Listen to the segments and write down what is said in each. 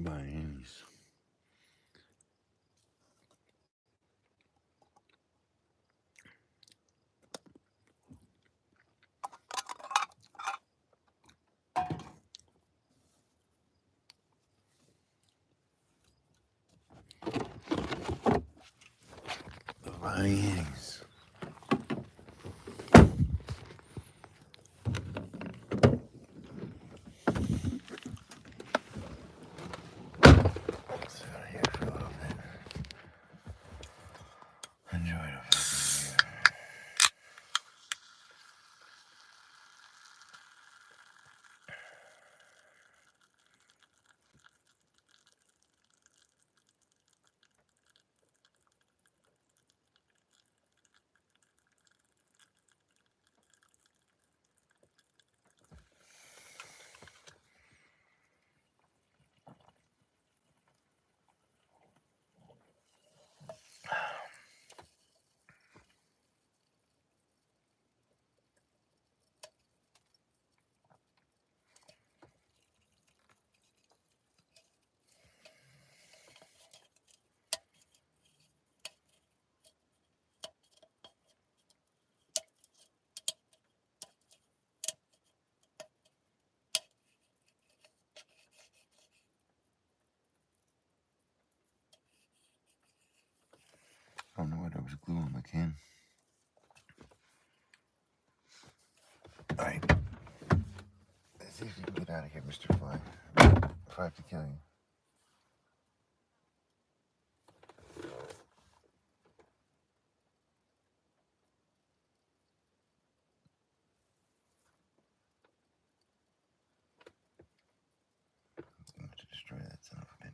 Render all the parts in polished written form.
by ease. By ease. Let's sit out here for a little bit. Enjoy the fucking view. I don't know why there was glue on the can. Alright. Let's see if you can get out of here, Mr. Fly. If I have to kill you. I'm going to destroy that son of a bitch.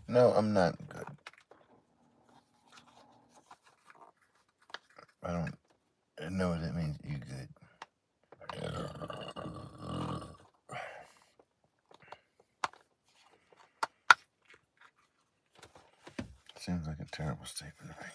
No, I'm not good. I don't know what it means. You good. Seems like a terrible statement to make.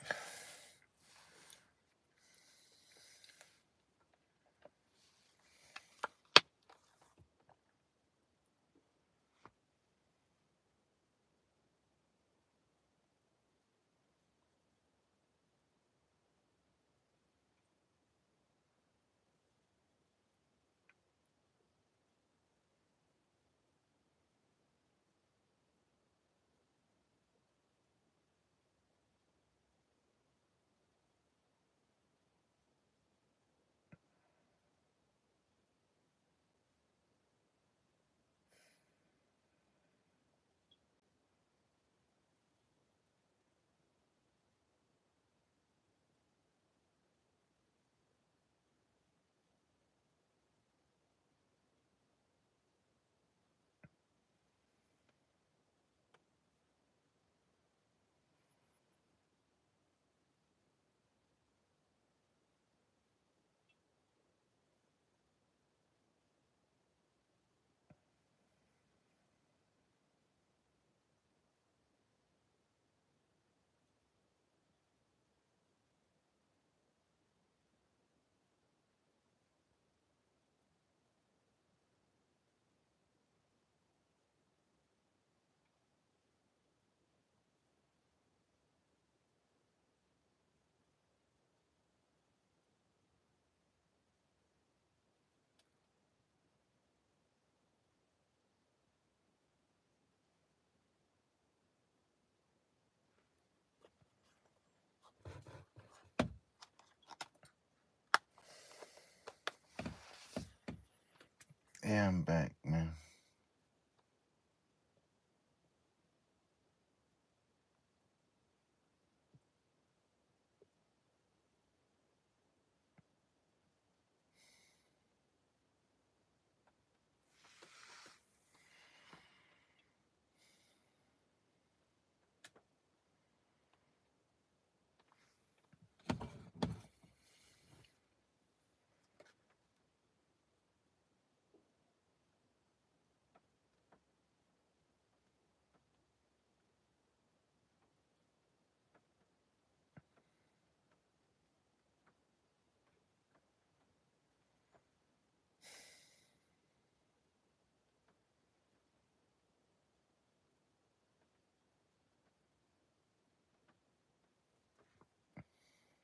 Yeah, I'm back, man.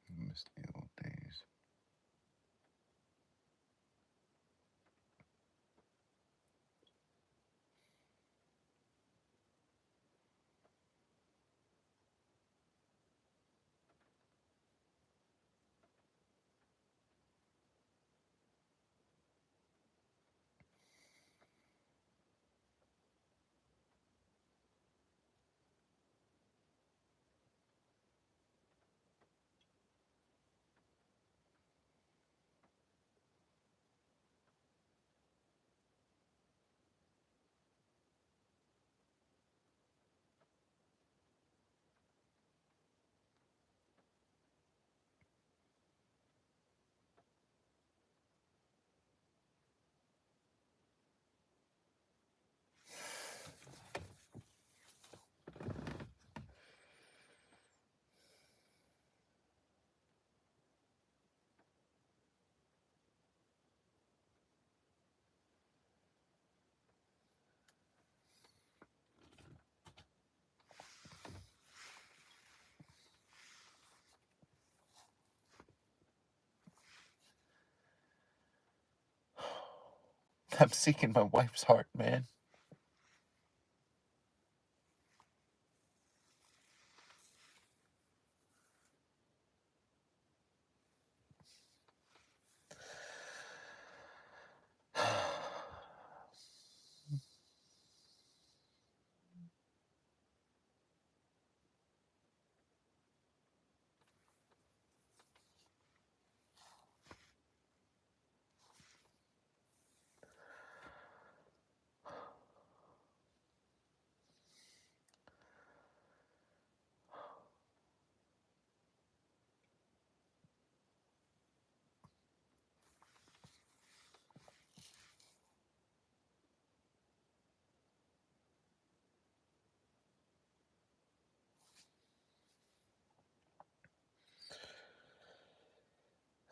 I miss the old days. I'm seeking my wife's heart, man.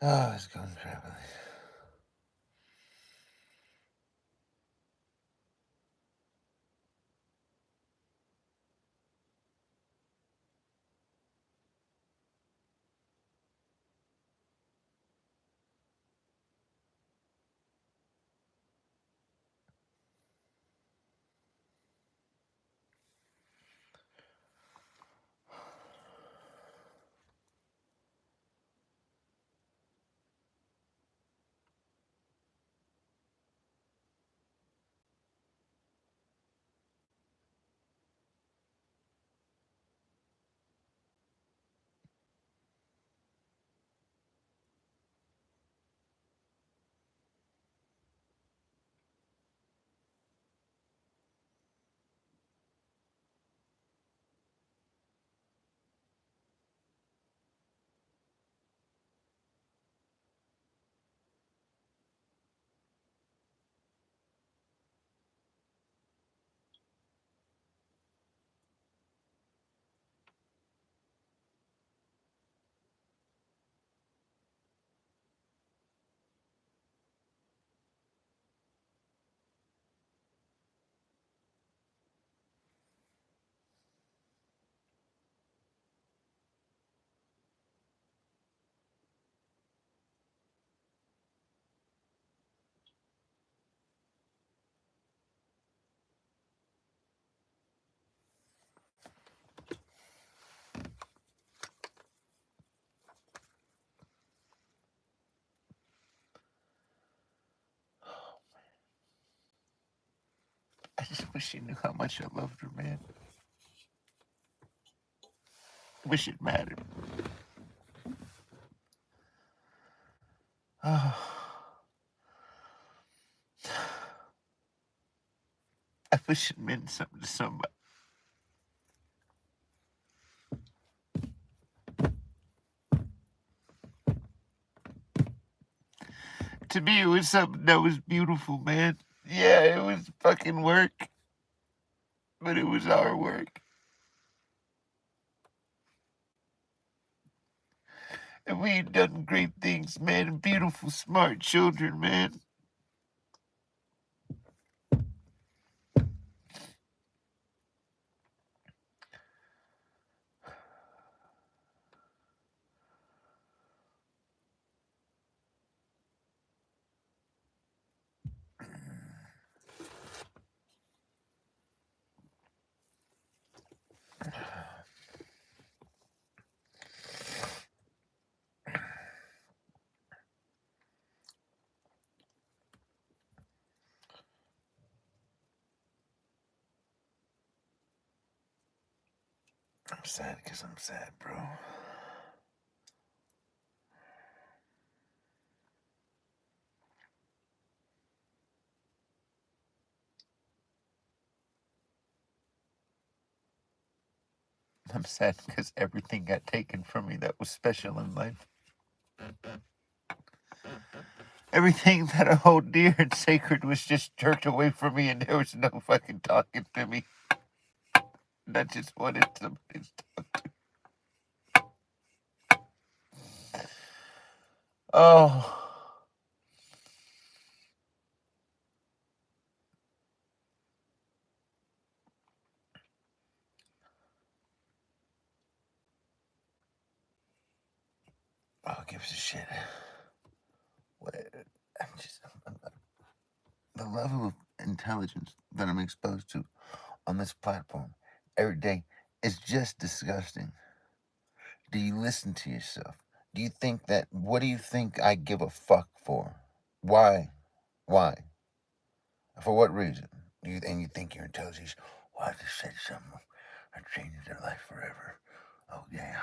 Oh, it's going traveling. wish she knew how much I loved her, man. Wish it mattered. Oh. I wish it meant something to somebody. To me, it was something that was beautiful, man. Yeah, it was fucking work, but it was our work. And we had done great things, man. Beautiful, smart children, man. I'm sad because I'm sad, bro. I'm sad because everything got taken from me that was special in life. Everything that I hold dear and sacred was just jerked away from me, and there was no fucking talking to me. And I just wanted somebody to talk to. Oh. Oh, gives a shit. The level of intelligence that I'm exposed to on this platform every day is just disgusting. Do you listen to yourself? Do you think that, what do you think I give a fuck for? Why? Why? For what reason? And you think your intelligence, well, I just said something, I changed their life forever. Oh yeah,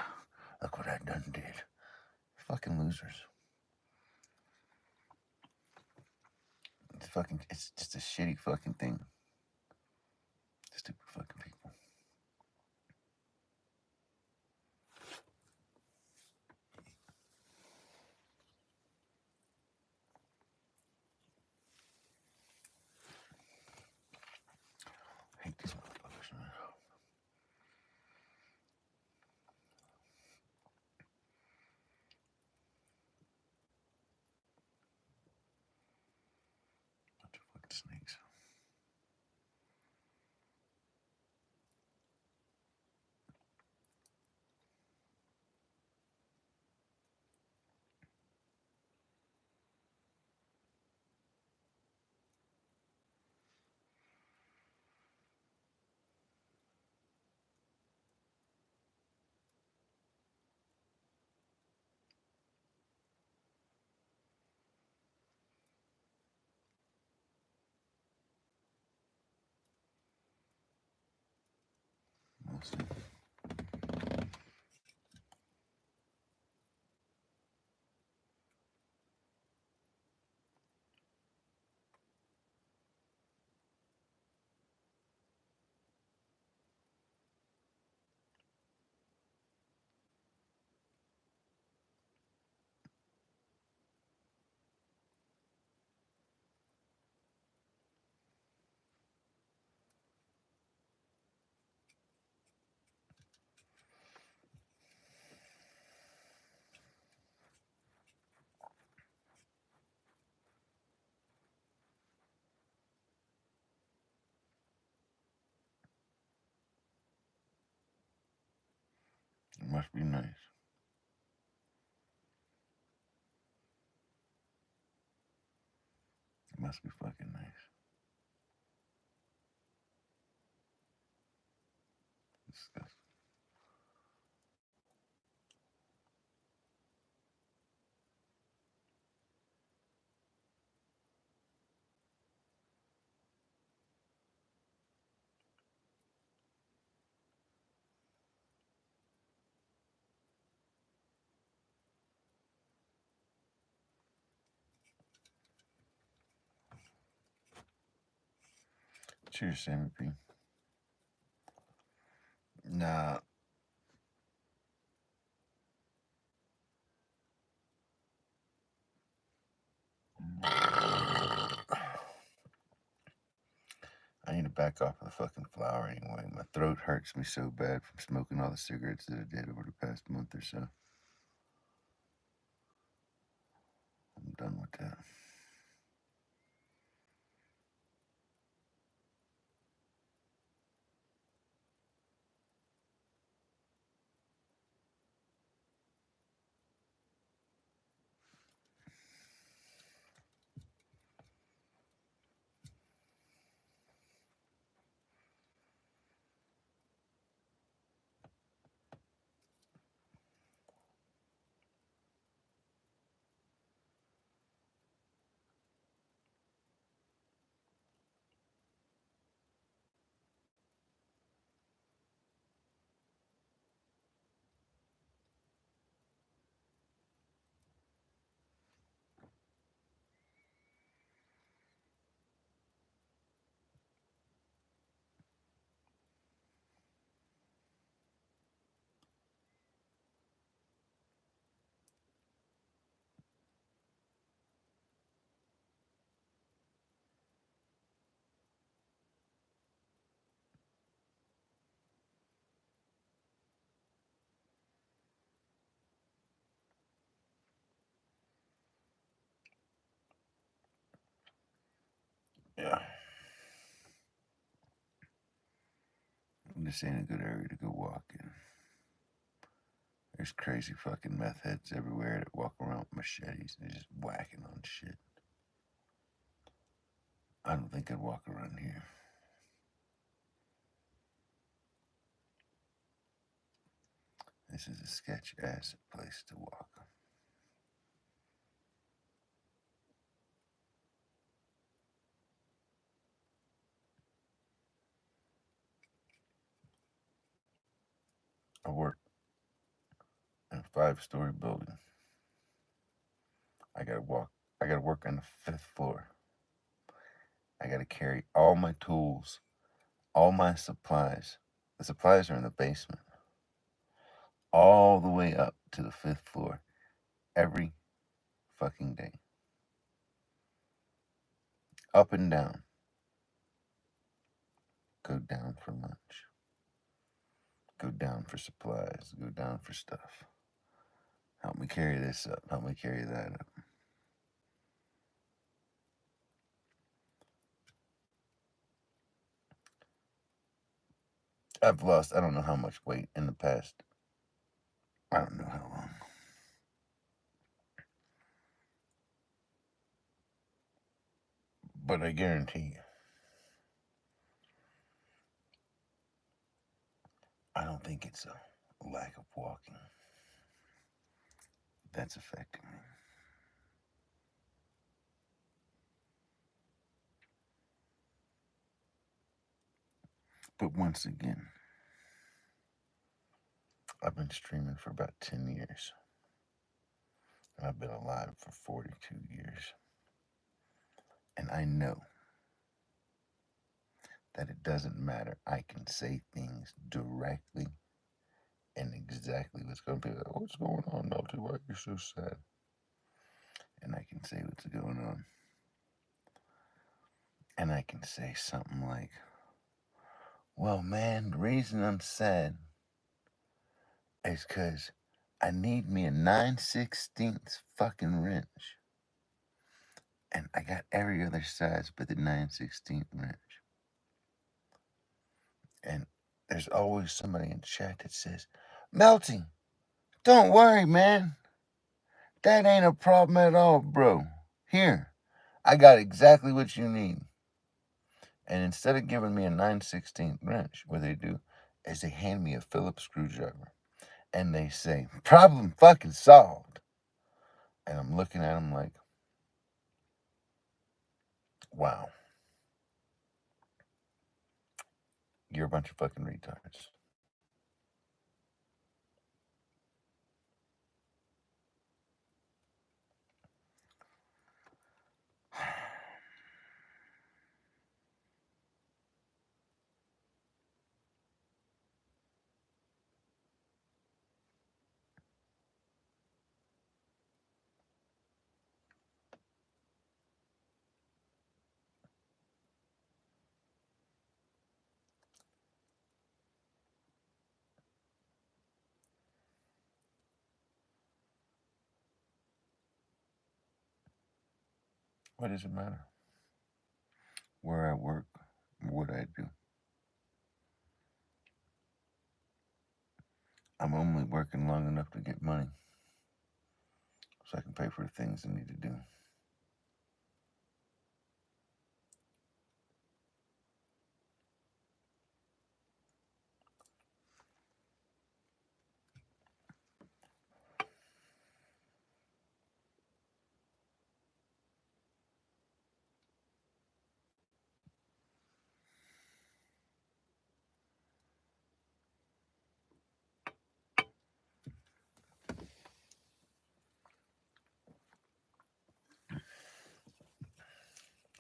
look what I done did. Fucking losers. It's just a shitty fucking thing. Stupid fucking people. I hate these motherfuckers, man. Bunch of fucking snakes. Mostly. It must be nice. It must be fucking nice. Disgusting. Cheers, Sammy P. Nah. I need to back off of the fucking flower anyway. My throat hurts me so bad from smoking all the cigarettes that I did over the past month or so. I'm done with that. Yeah. This ain't a good area to go walk in. There's crazy fucking meth heads everywhere that walk around with machetes. They're just whacking on shit. I don't think I'd walk around here. This is a sketch ass place to walk. I work in a 5-story building. I gotta work on the 5th floor. I gotta carry all my tools, all my supplies. The supplies are in the basement. All the way up to the 5th floor every fucking day. Up and down. Go down for lunch. Go down for supplies. Go down for stuff. Help me carry this up. Help me carry that up. I've lost I don't know how much weight in the past. I don't know how long. But I guarantee you, I don't think it's a lack of walking that's affecting me. But once again, I've been streaming for about 10 years. And I've been alive for 42 years. And I know that it doesn't matter. I can say things directly and exactly what's going to be like, what's going on, Melty? Why are you so sad? And I can say what's going on. And I can say something like, well, man, the reason I'm sad is because I need me a 9/16 fucking wrench. And I got every other size but the 9/16 wrench. And there's always somebody in chat that says, Melty, don't worry, man. That ain't a problem at all, bro. Here, I got exactly what you need. And instead of giving me a 9/16 wrench, what they do is they hand me a Phillips screwdriver. And they say, problem fucking solved. And I'm looking at them like, wow. You're a bunch of fucking retards. What does it matter? Where I work, what I do. I'm only working long enough to get money so I can pay for the things I need to do.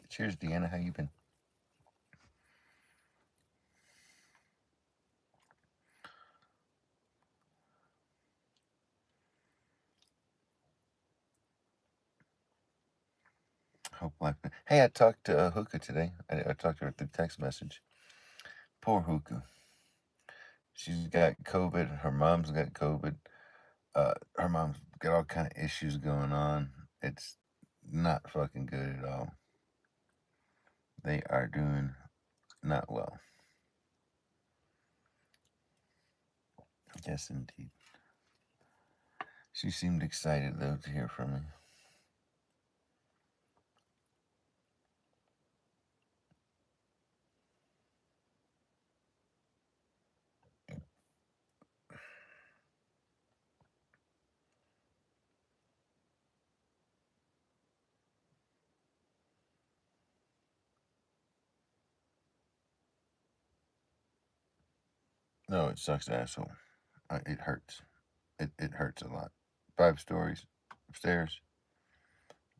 Cheers, Deanna. How you been? Hope life. Hey, I talked to Hookah today. I talked to her through text message. Poor Hookah. She's got COVID. Her mom's got COVID. Her mom's got all kind of issues going on. It's not fucking good at all. They are doing not well. Yes, indeed. She seemed excited, though, to hear from me. No, it sucks, asshole. It hurts. It hurts a lot. 5 stories upstairs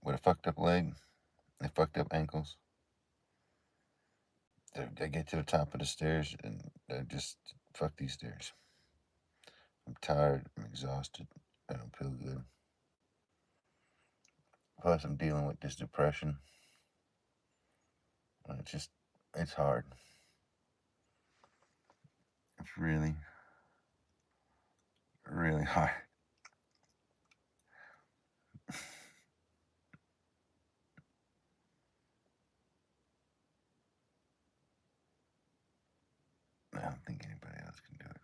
with a fucked up leg and fucked up ankles. I get to the top of the stairs and I just fuck these stairs. I'm tired. I'm exhausted. I don't feel good. Plus, I'm dealing with this depression. And it's hard. It's really, really hard. I don't think anybody else can do it.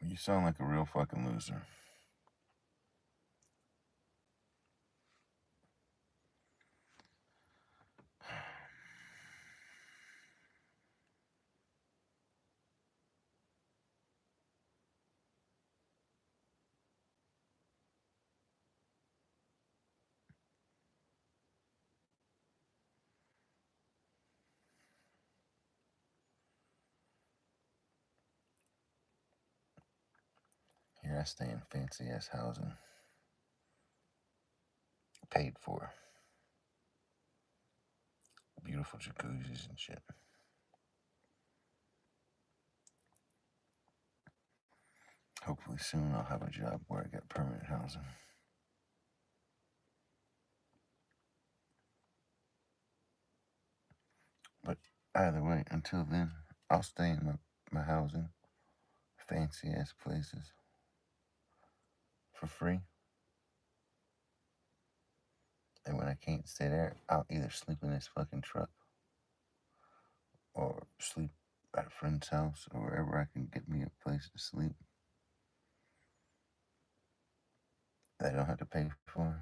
You sound like a real fucking loser. Here I stay in fancy ass housing. Paid for. Beautiful jacuzzis and shit. Hopefully soon I'll have a job where I get permanent housing. But either way, until then, I'll stay in my housing, fancy ass places, for free. And when I can't stay there, I'll either sleep in this fucking truck or sleep at a friend's house or wherever I can get me a place to sleep that I don't have to pay for.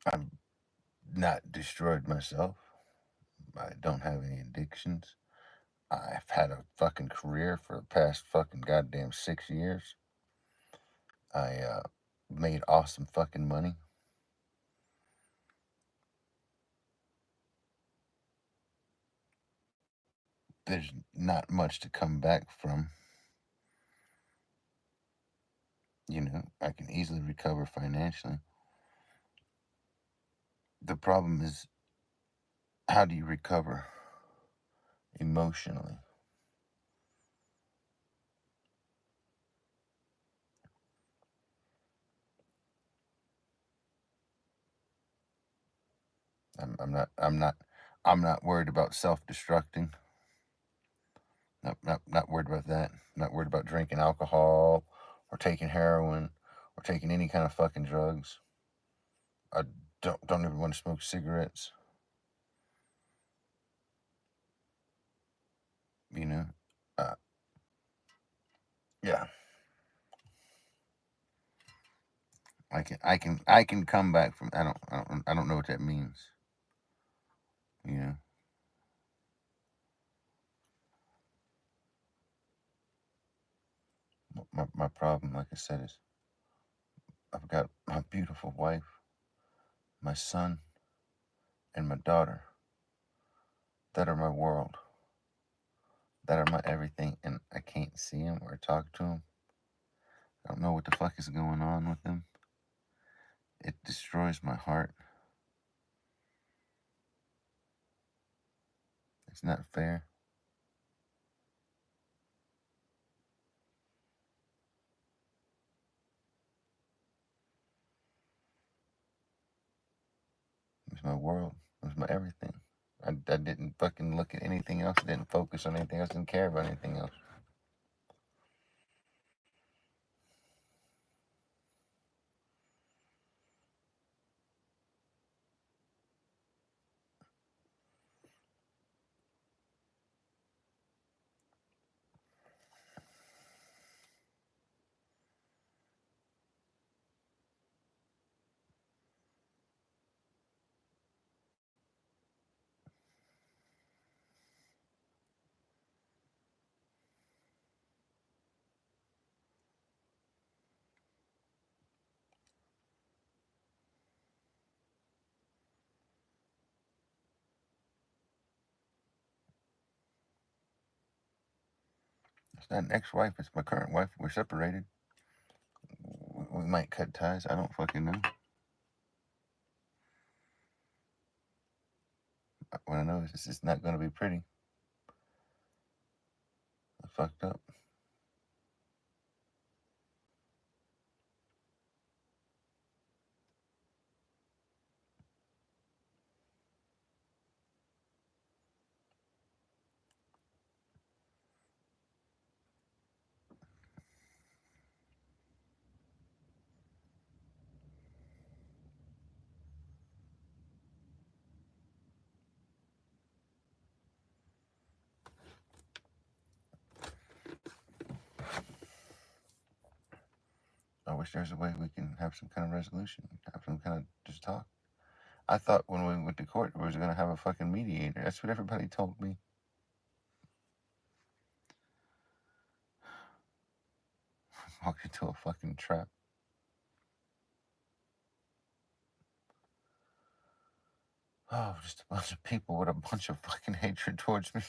I've not destroyed myself. I don't have any addictions. I've had a fucking career for the past fucking goddamn 6 years. I made awesome fucking money. There's not much to come back from. I can easily recover financially. The problem is, how do you recover emotionally? I'm not worried about self-destructing. Not worried about that. Not worried about drinking alcohol or taking heroin or taking any kind of fucking drugs. I don't even want to smoke cigarettes. You know, uh, yeah. I can come back from. I don't know what that means. You know, my problem, like I said, is I've got my beautiful wife, my son, and my daughter that are my world, that are my everything, and I can't see them or talk to them. I don't know what the fuck is going on with them. It destroys my heart. It's not fair. It was my world. It was my everything. I didn't fucking look at anything else. I didn't focus on anything else. Didn't care about anything else. It's not an ex-wife. It's my current wife. We're separated. We might cut ties. I don't fucking know. What I know is it's just not going to be pretty. I fucked up. I wish there's a way we can have some kind of resolution, have some kind of just talk. I thought when we went to court we was gonna have a fucking mediator. That's what everybody told me. walked into a fucking trap. Oh, just a bunch of people with a bunch of fucking hatred towards me.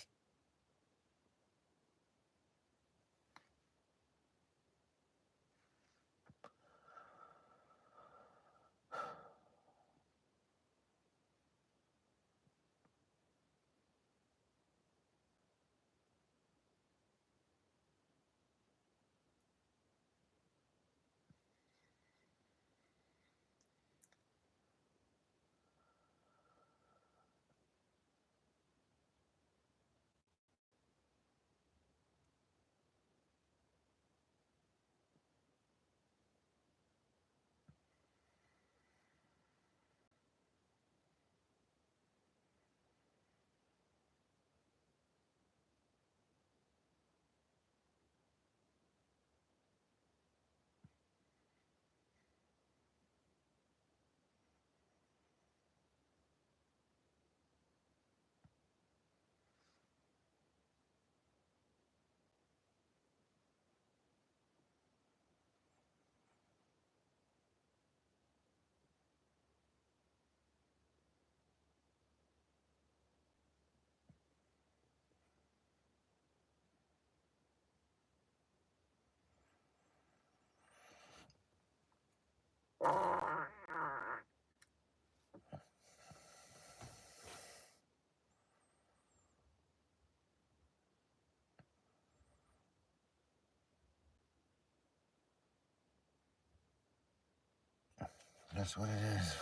That's what it is.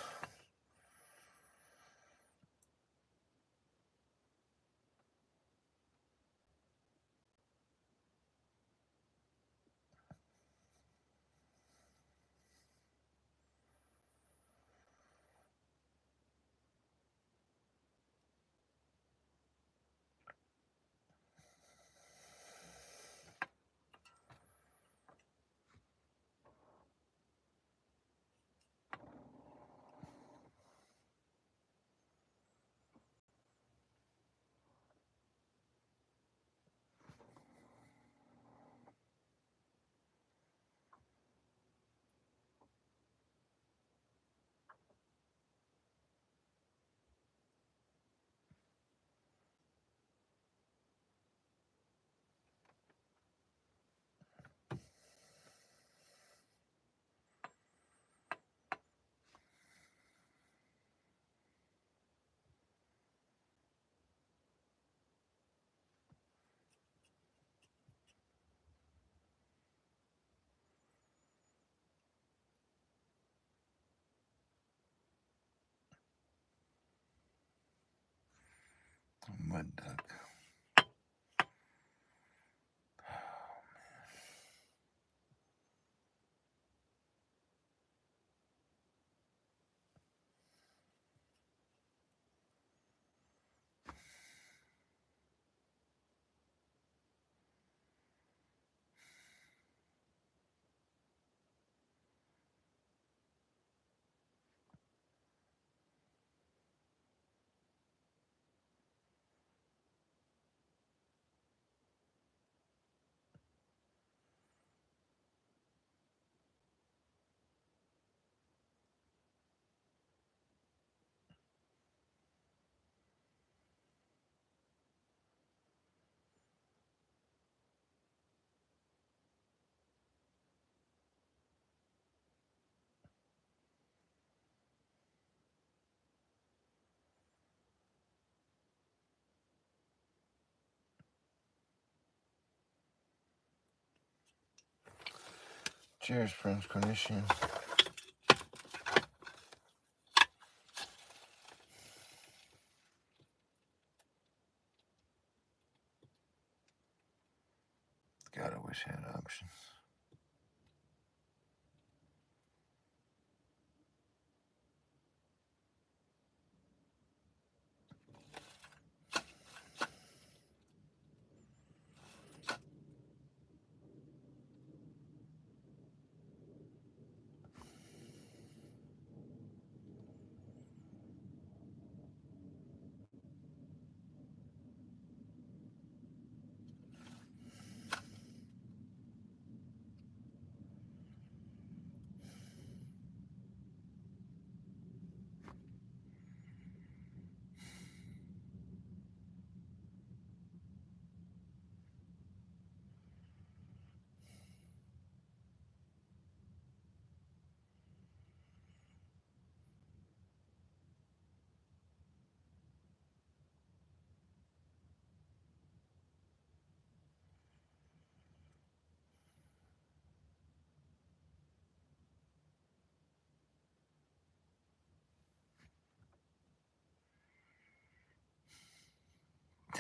Mud duck. Cheers, French Carnation. God, I wish I had options.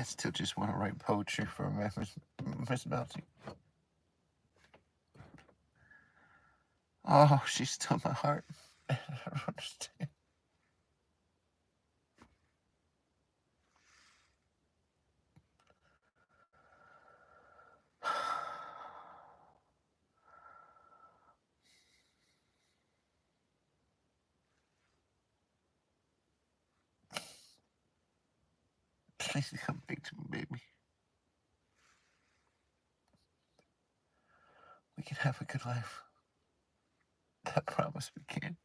I still just want to write poetry for Miss Melty. Oh, she stole my heart. I don't understand. Please come back to me, baby. We can have a good life. I promise we can.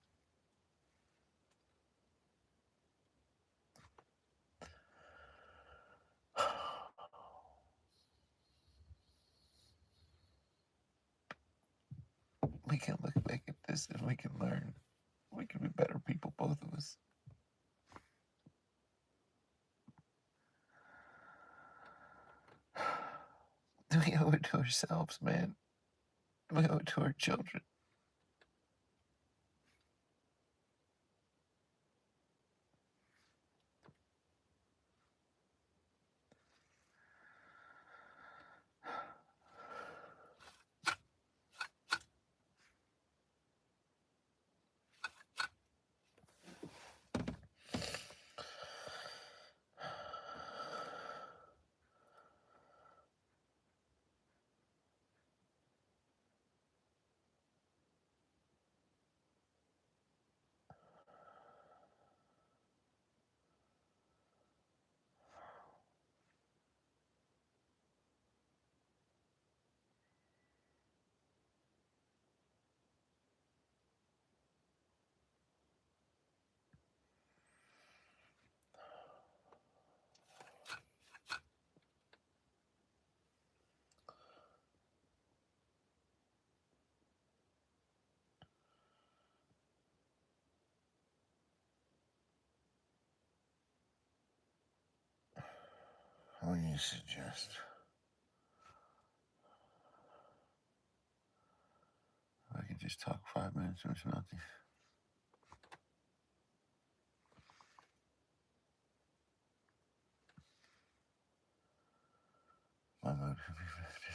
We can look back at this and we can learn. We can be better people, both of us. We owe it to ourselves, man. We owe it to our children. What do you suggest? I could just talk 5 minutes or something. My mood could be lifted.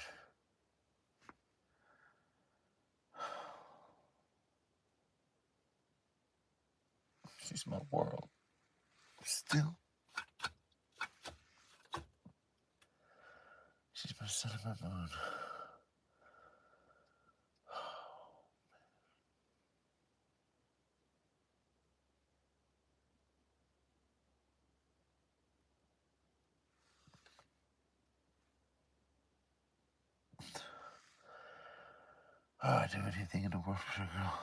She's my world. Still. She's my sun and my moon. Oh, I'd do anything in the world for a girl.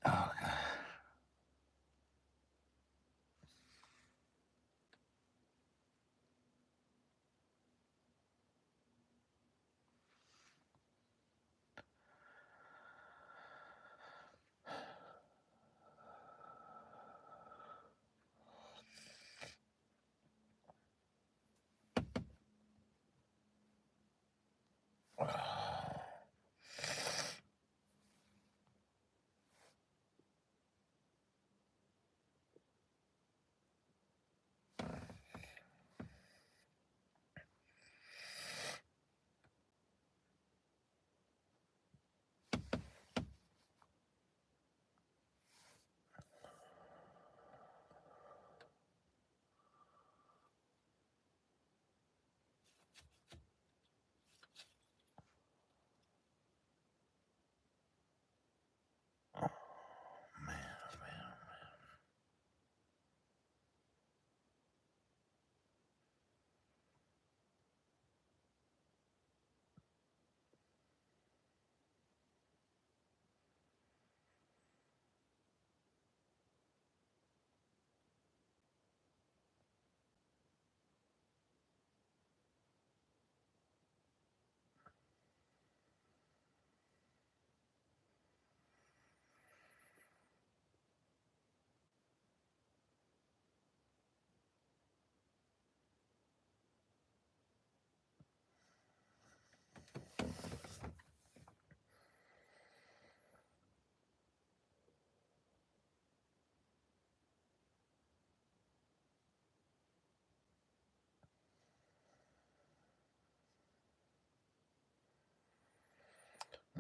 Oh, God.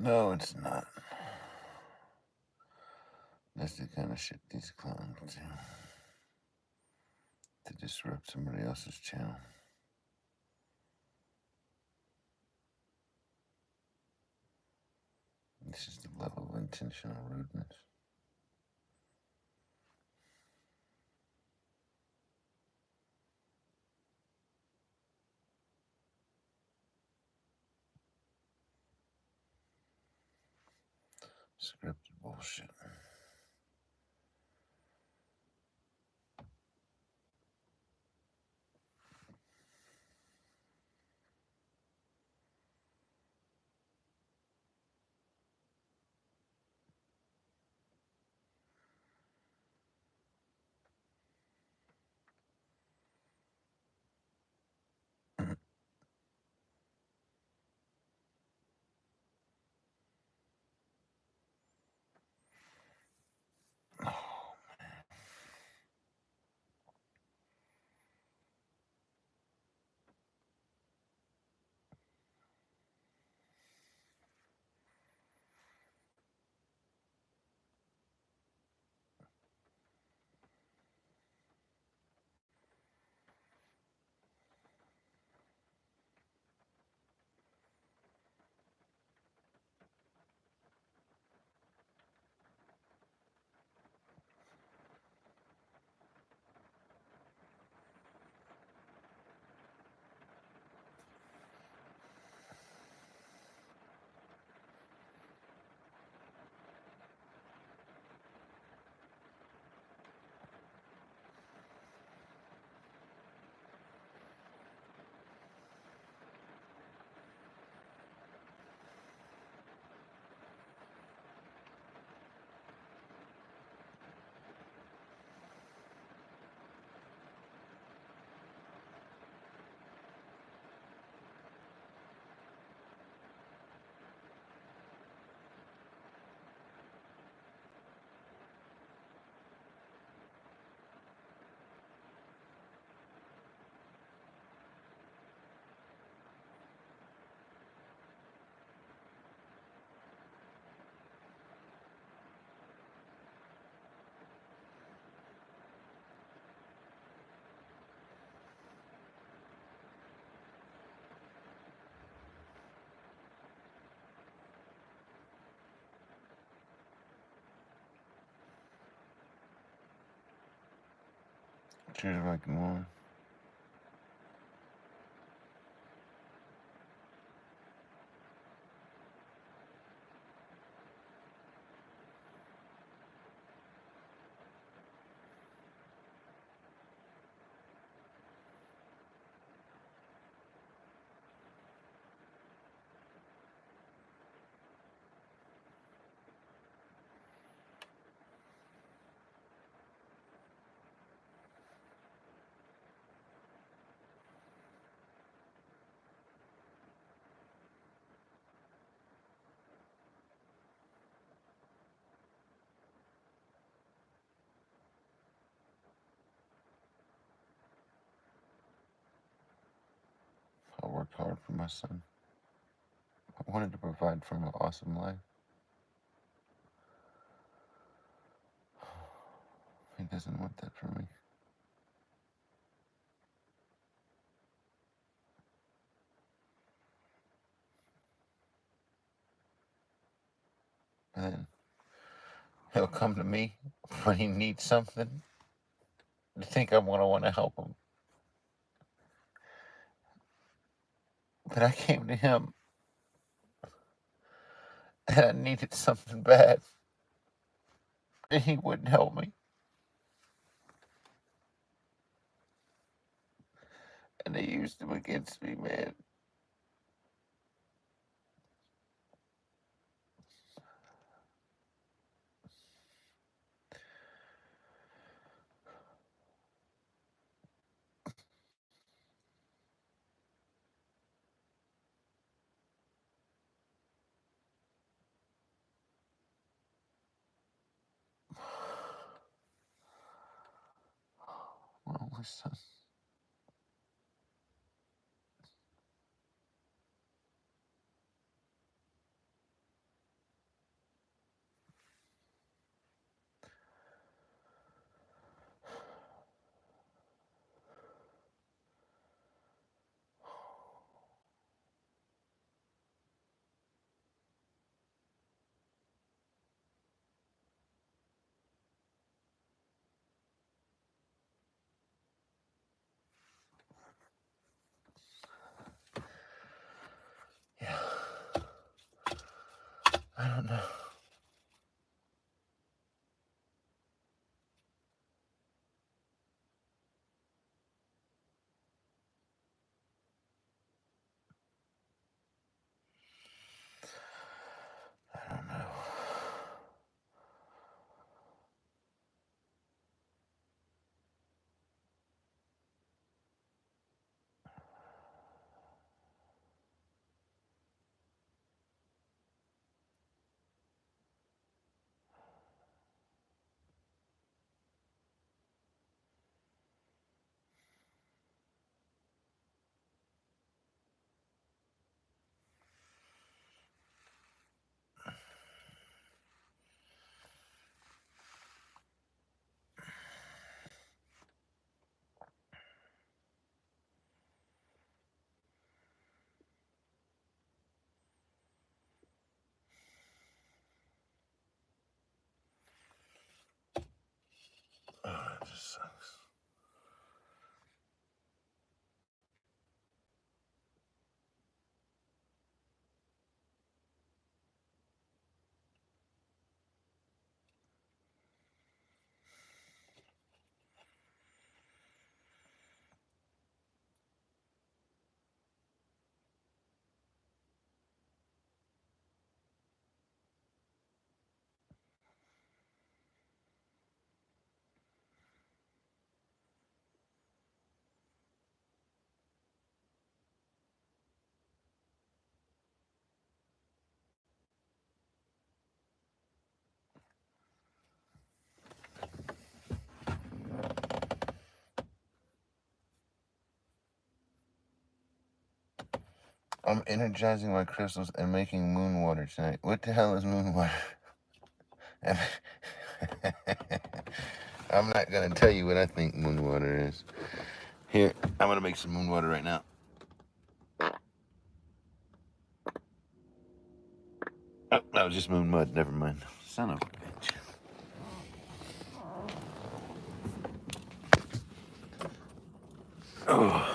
No, it's not. That's the kind of shit these clowns do. To disrupt somebody else's channel. This is the level of intentional rudeness. Scripted bullshit. Cheers, Mike and Warren. I worked hard for my son. I wanted to provide for him an awesome life. He doesn't want that for me. And then he'll come to me when he needs something to think I'm going to want to help him. But I came to him and I needed something bad. And he wouldn't help me. And they used him against me, man. My only son. I'm energizing my crystals and making moon water tonight. What the hell is moon water? I'm not gonna tell you what I think moon water is. Here, I'm gonna make some moon water right now. Oh, that was just moon mud. Never mind. Son of a bitch. Oh.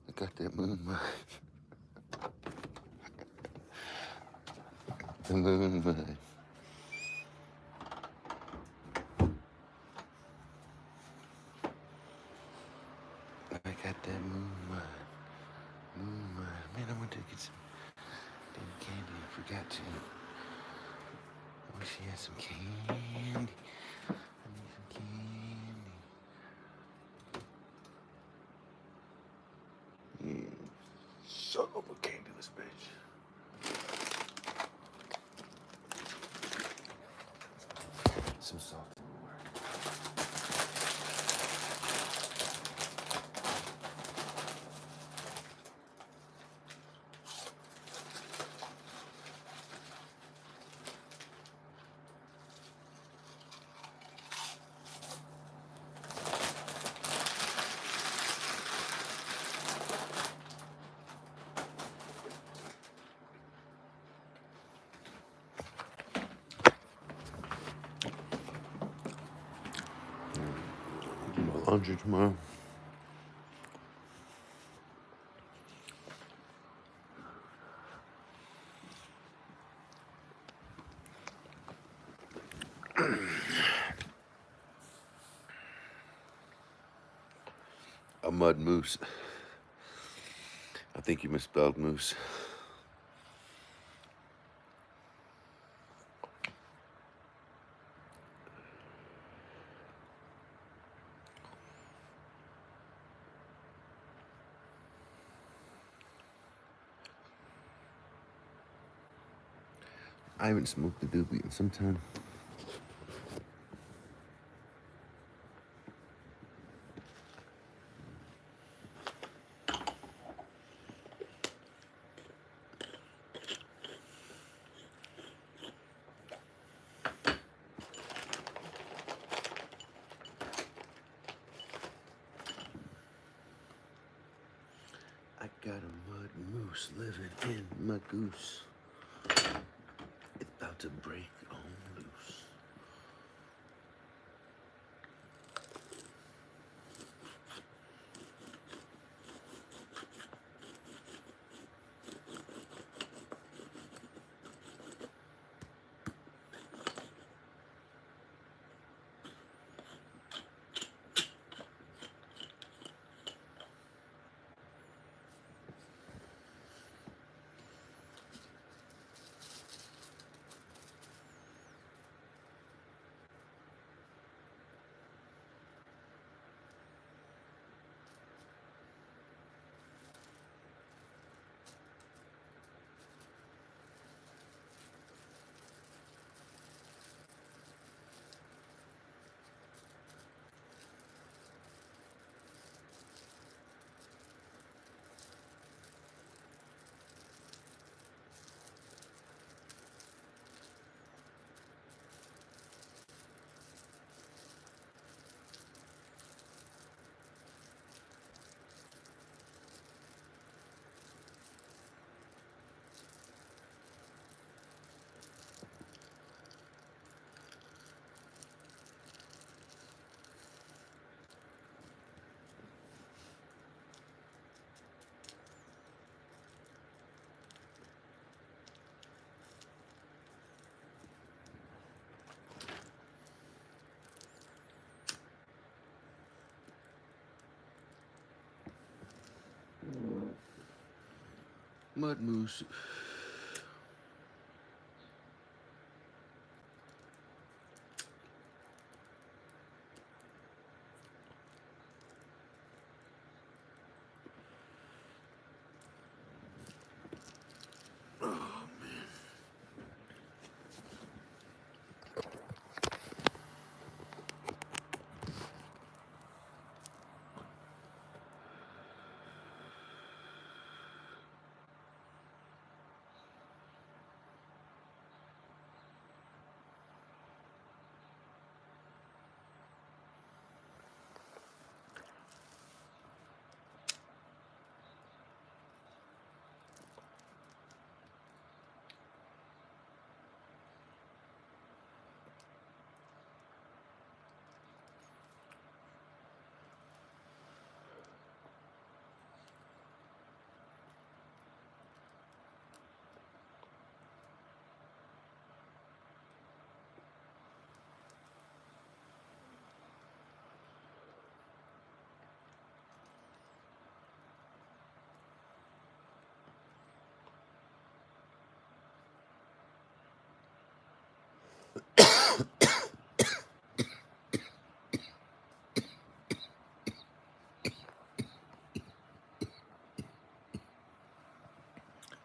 I got that moon mud. The moon mud. I got that moon mud. Moon mud. Man, I went to get some damn candy. I forgot to. I wish she had some candy. I need some candy. Yeah. Son of a candyless bitch. Some salt in the work. Do my laundry tomorrow. A mud moose. I think you misspelled moose. I haven't smoked the doobie in some time. I got a mud moose living in my goose. It's about to break on loose. Mud moose.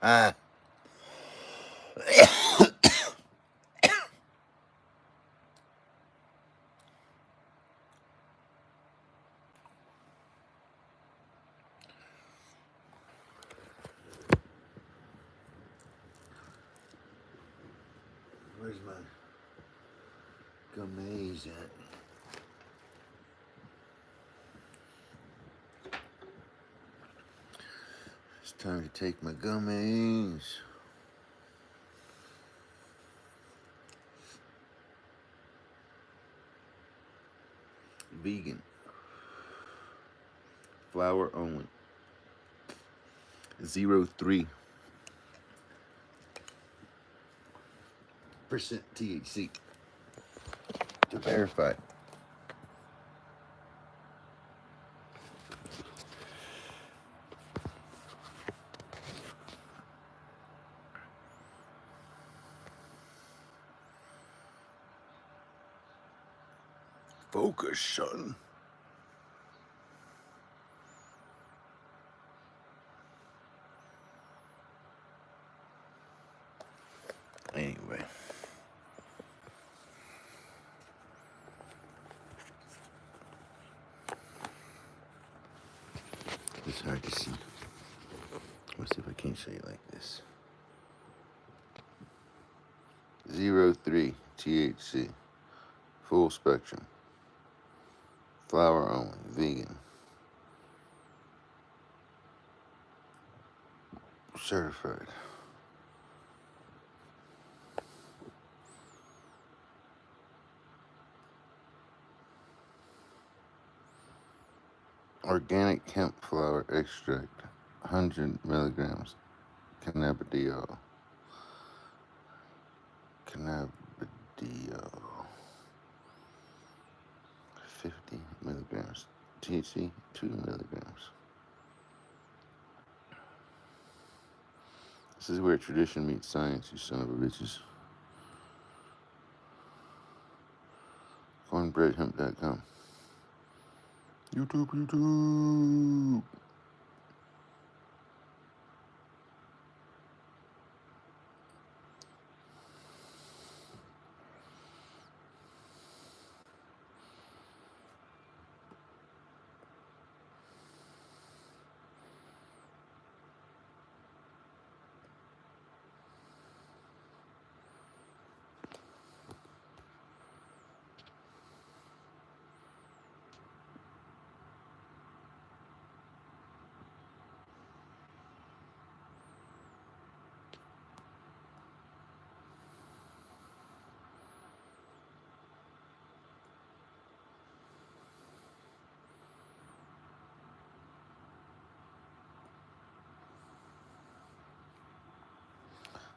Ah. Where's my gummies at? It's time to take my gummies. Vegan. Flour only. 0.3% THC. To verify. Focus, son. Anyway. It's hard to see. Let's see if I can't show you like this. 0.3 THC. Full spectrum. Flour only. Vegan. Certified. Organic hemp flower extract. 100 milligrams. Cannabidiol. 50 milligrams. THC, 2 milligrams. This is where tradition meets science, you son of a bitches. Cornbreadhemp.com. YouTube.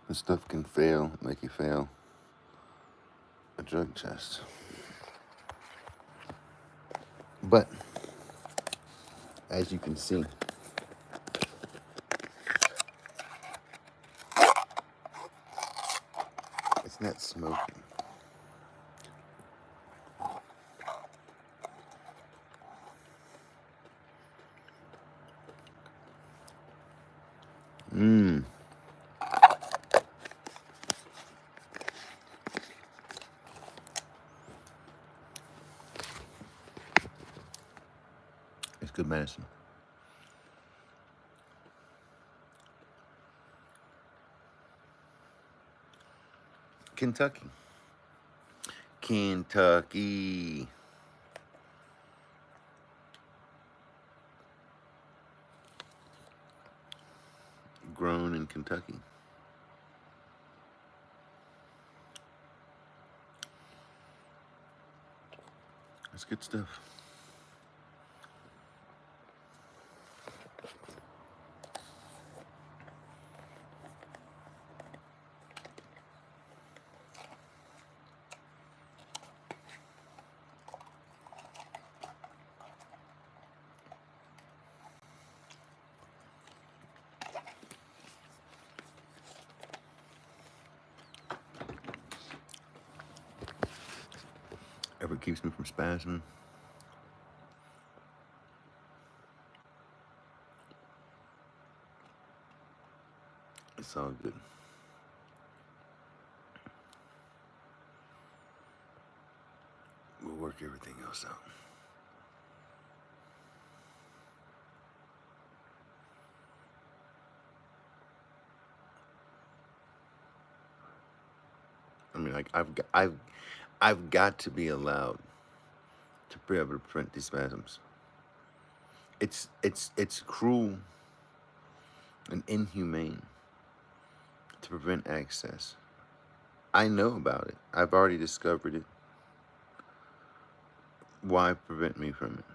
This stuff can make you fail a drug test. But, as you can see, it's not smoking. It's good medicine. Kentucky. Grown in Kentucky. That's good stuff. Ever keeps me from spasming. It's all good. We'll work everything else out. I mean, like I've got to be allowed to be able to prevent these spasms. It's cruel and inhumane to prevent access. I know about it. I've already discovered it. Why prevent me from it?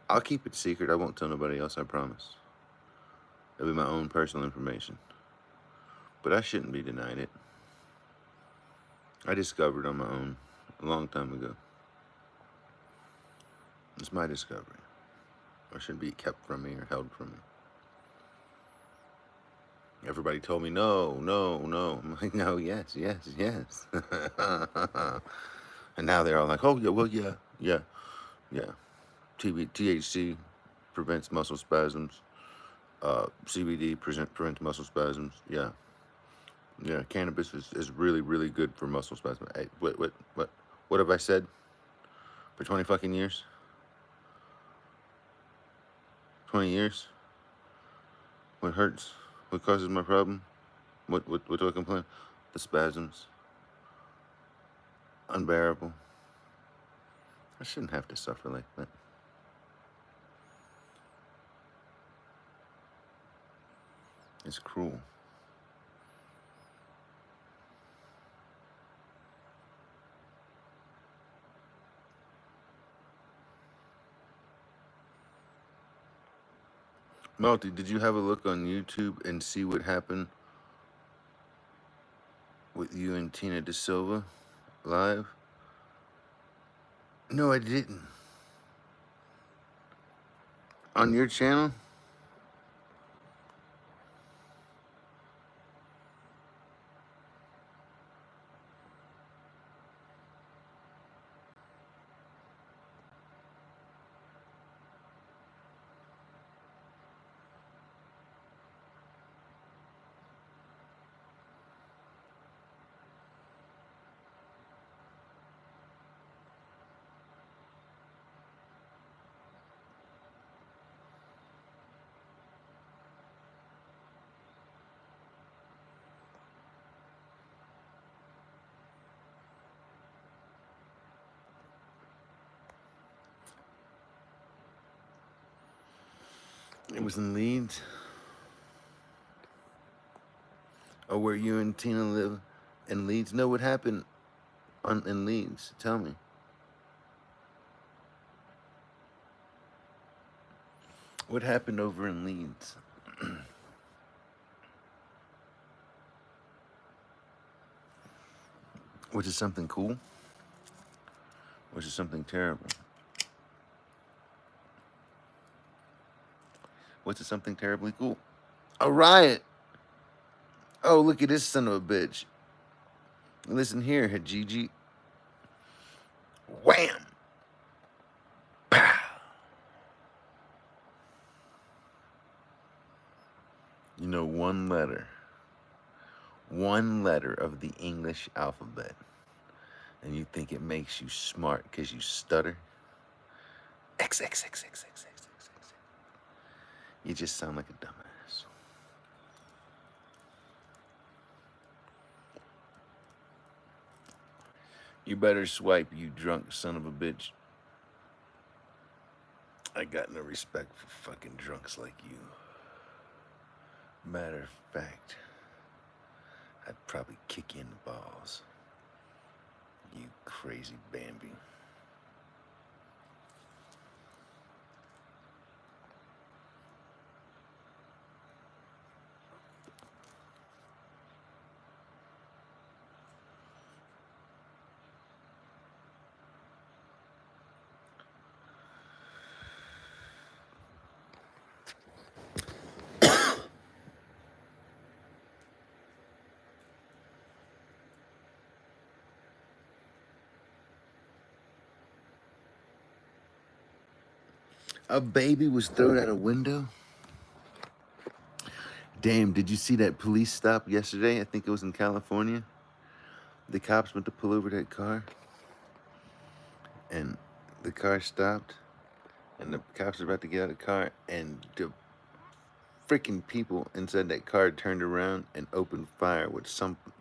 I'll keep it secret. I won't tell nobody else, I promise. It'll be my own personal information. But I shouldn't be denied it. I discovered on my own a long time ago. It's my discovery. It shouldn't be kept from me or held from me. Everybody told me no, no, no. I'm like, no, yes, yes, yes. And now they're all like, oh, yeah, well, yeah, yeah, yeah. THC prevents muscle spasms. CBD prevents muscle spasms. Yeah. Yeah, cannabis is really, really good for muscle spasms. Hey, what have I said for 20 fucking years? 20 years? What hurts? What causes my problem? What do I complain? The spasms. Unbearable. I shouldn't have to suffer like that. It's cruel. Malty, did you have a look on YouTube and see what happened with you and Tina De Silva live? No, I didn't. On your channel? It was in Leeds. Or where you and Tina live in Leeds? No, what happened in Leeds? Tell me. What happened over in Leeds? Was it something cool? Was it something terrible? Was it something terribly cool? A riot! Oh, look at this son of a bitch. Listen here, Hajiji. Wham! Pow! You know, one letter of the English alphabet, and you think it makes you smart because you stutter? X, X, X, X, X, X, X, X, X. You just sound like a dumbass. You better swipe, you drunk son of a bitch. I got no respect for fucking drunks like you. Matter of fact, I'd probably kick you in the balls. You crazy Bambi. A baby was thrown out a window? Damn, did you see that police stop yesterday? I think it was in California. The cops went to pull over that car, and the car stopped, and the cops were about to get out of the car, and the freaking people inside that car turned around and opened fire with something.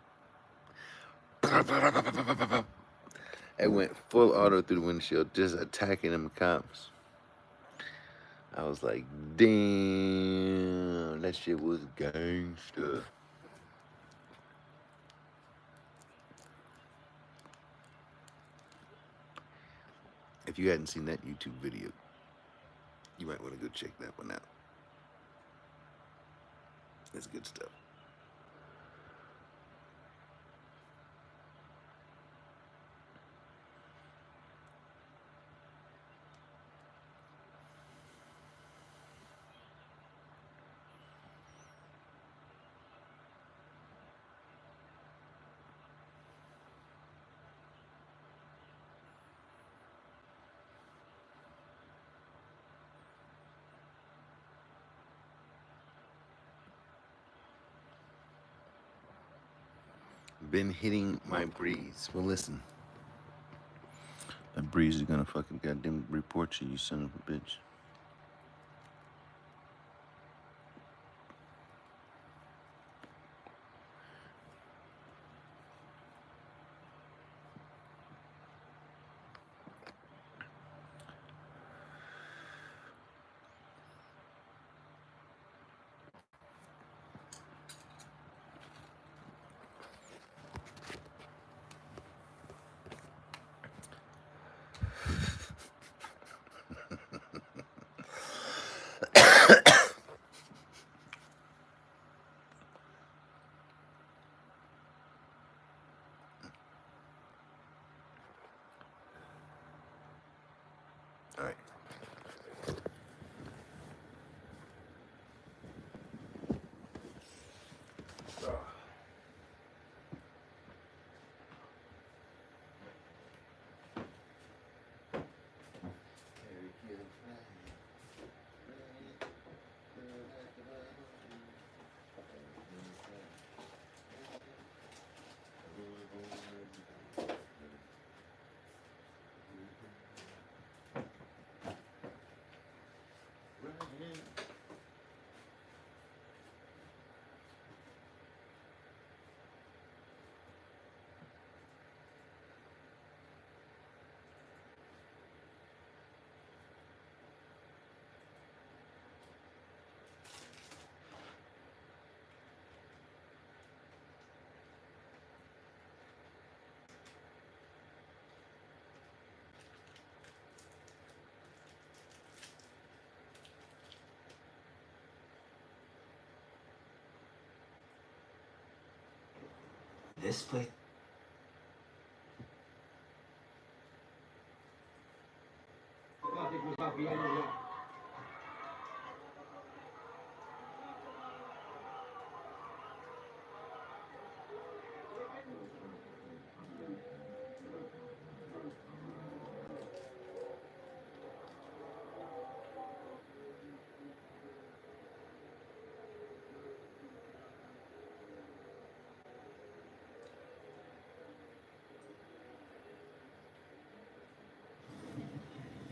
It went full auto through the windshield, just attacking them cops. I was like, damn, that shit was gangster. If you hadn't seen that YouTube video, you might want to go check that one out. That's good stuff. Been hitting my breeze. Well, listen. That breeze is gonna fucking goddamn report you, you son of a bitch. All right. This place.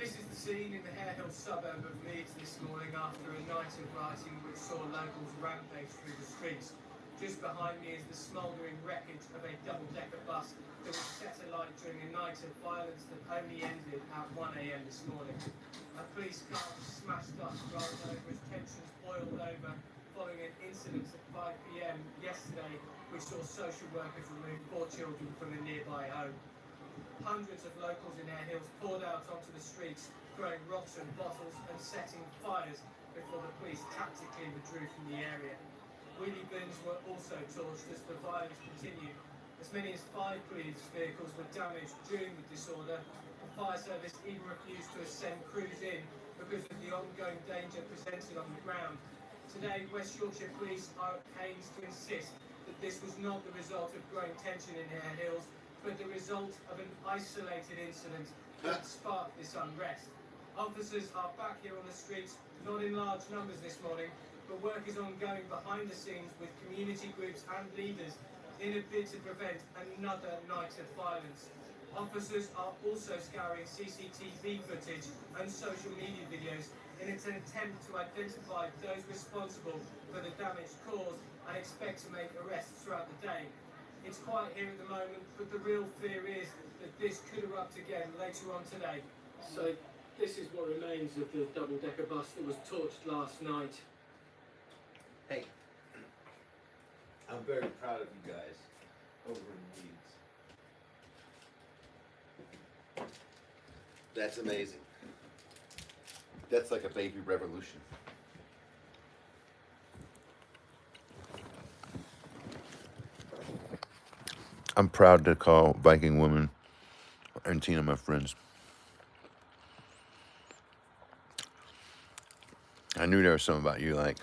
This is the scene in the Hare Hill suburb of Leeds this morning after a night of rioting which saw locals rampage through the streets. Just behind me is the smouldering wreckage of a double-decker bus that was set alight during a night of violence that only ended at 1 a.m. this morning. A police car was smashed up, rolled over as tensions boiled over following an incident at 5 p.m. yesterday which saw social workers remove 4 children from a nearby home. Hundreds of locals in Hare Hills poured out onto the streets, throwing rocks and bottles and setting fires before the police tactically withdrew from the area. Wheelie bins were also torched as the violence continued. As many as 5 police vehicles were damaged during the disorder. The fire service even refused to send crews in because of the ongoing danger presented on the ground. Today, West Yorkshire Police are at pains to insist that this was not the result of growing tension in Hare Hills, but the result of an isolated incident that sparked this unrest. Officers are back here on the streets, not in large numbers this morning, but work is ongoing behind the scenes with community groups and leaders in a bid to prevent another night of violence. Officers are also scouring CCTV footage and social media videos in an attempt to identify those responsible for the damage caused and expect to make arrests throughout the day. It's quiet here at the moment, but the real fear is that this could erupt again later on today. So this is what remains of the double-decker bus that was torched last night. Hey, I'm very proud of you guys over in Leeds. That's amazing. That's like a baby revolution. I'm proud to call Viking Woman and Tina my friends. I knew there was something about you like.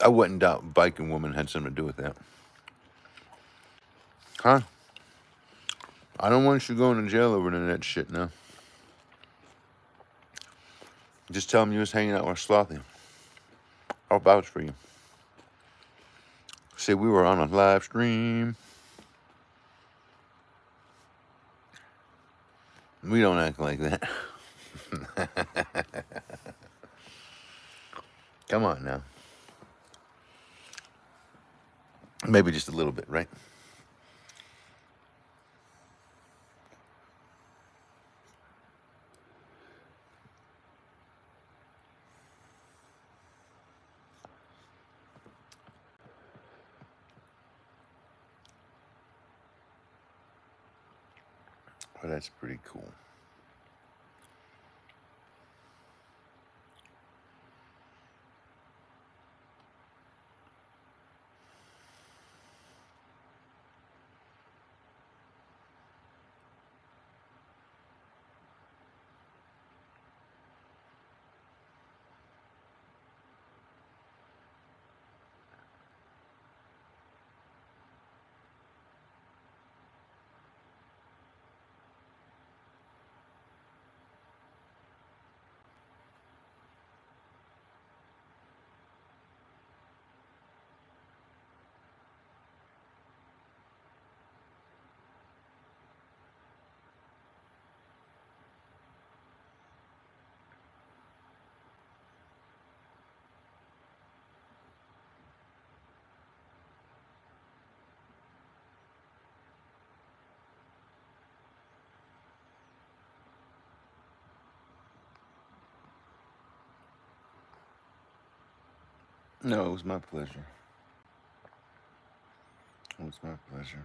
I wouldn't doubt Viking Woman had something to do with that. Huh? I don't want you going to jail over none of that shit now. Just tell them you was hanging out with Slothy. I'll vouch for you. Say we were on a live stream. We don't act like that. Come on now. Maybe just a little bit, right? Well, that's pretty cool. No, it was my pleasure. It was my pleasure.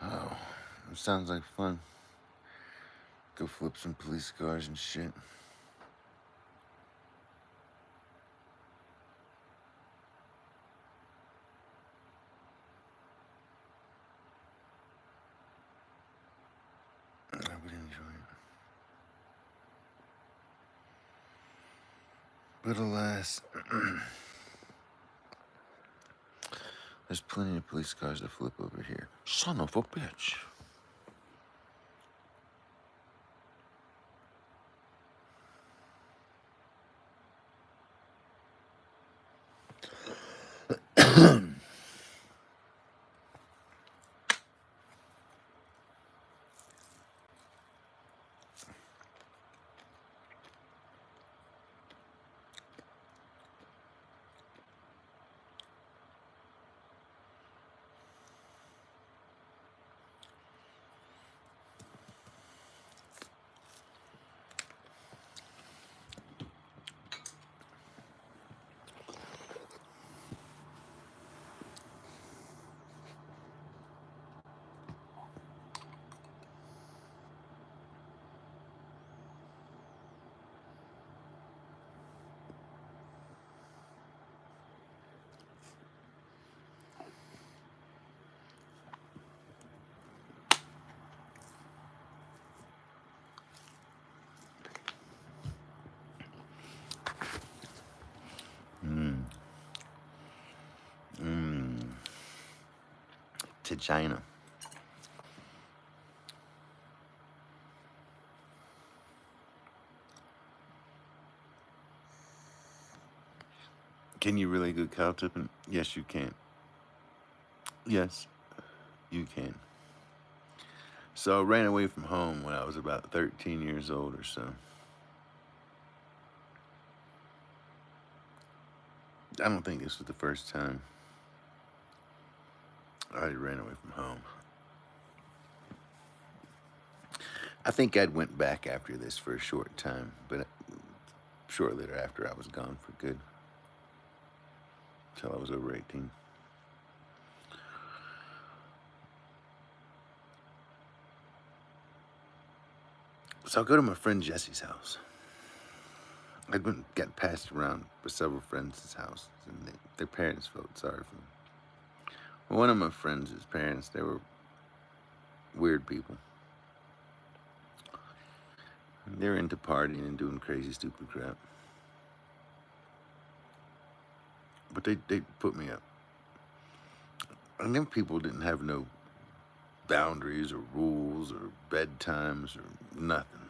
Oh, it sounds like fun. Go flip some police cars and shit. I would enjoy it. But alas, there's plenty of police cars to flip over here. Son of a bitch. To China. Can you really go cow tipping? Yes, you can. Yes, you can. So I ran away from home when I was about 13 years old or so. I don't think this was the first time I ran away from home. I think I'd went back after this for a short time, but shortly thereafter I was gone for good. Until I was over 18. So I'll go to my friend Jesse's house. I'd been got passed around with several friends' houses, and their parents felt sorry for me. Well, one of my friends' parents, they were weird people. They were into partying and doing crazy, stupid crap. But they put me up. And them people didn't have no boundaries or rules or bedtimes or nothing.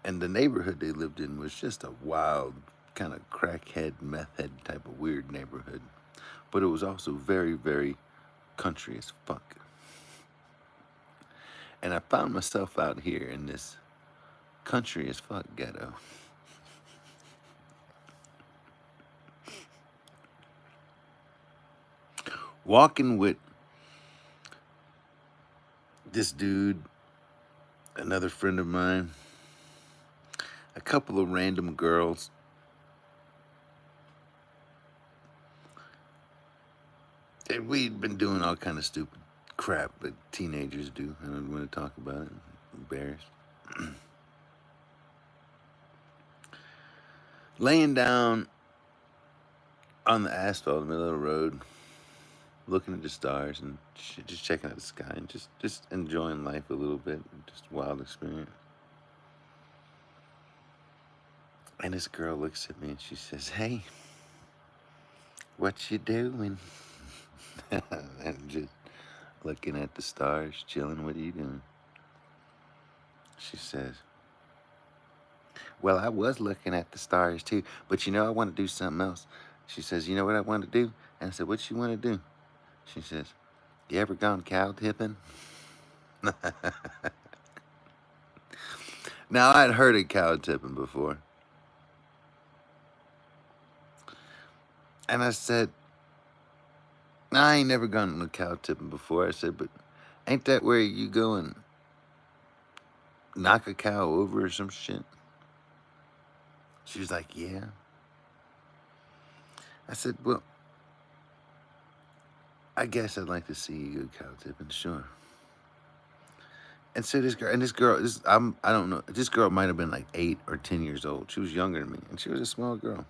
And the neighborhood they lived in was just a wild, kind of crackhead, meth head type of weird neighborhood. But it was also very, very country as fuck. And I found myself out here in this country as fuck ghetto. Walking with this dude, another friend of mine, a couple of random girls. And we'd been doing all kind of stupid crap that teenagers do. I don't want to talk about it. I'm embarrassed. Laying down on the asphalt in the middle of the road, looking at the stars and just checking out the sky and just enjoying life a little bit. Just a wild experience. And this girl looks at me and she says, "Hey, what you doing?" And just looking at the stars, chilling. "What are you doing?" She says, "Well, I was looking at the stars too, but you know, I want to do something else." She says, "You know what I want to do?" And I said, "What you want to do?" She says, "You ever gone cow tipping?" Now, I'd heard of cow tipping before. And I said, "I ain't never gone to cow tipping before." I said, "But ain't that where you go and knock a cow over or some shit?" She was like, "Yeah." I said, "Well, I guess I'd like to see you go cow tipping, sure." And so this girl, I don't know, this girl might have been like 8 or 10 years old. She was younger than me, and she was a small girl.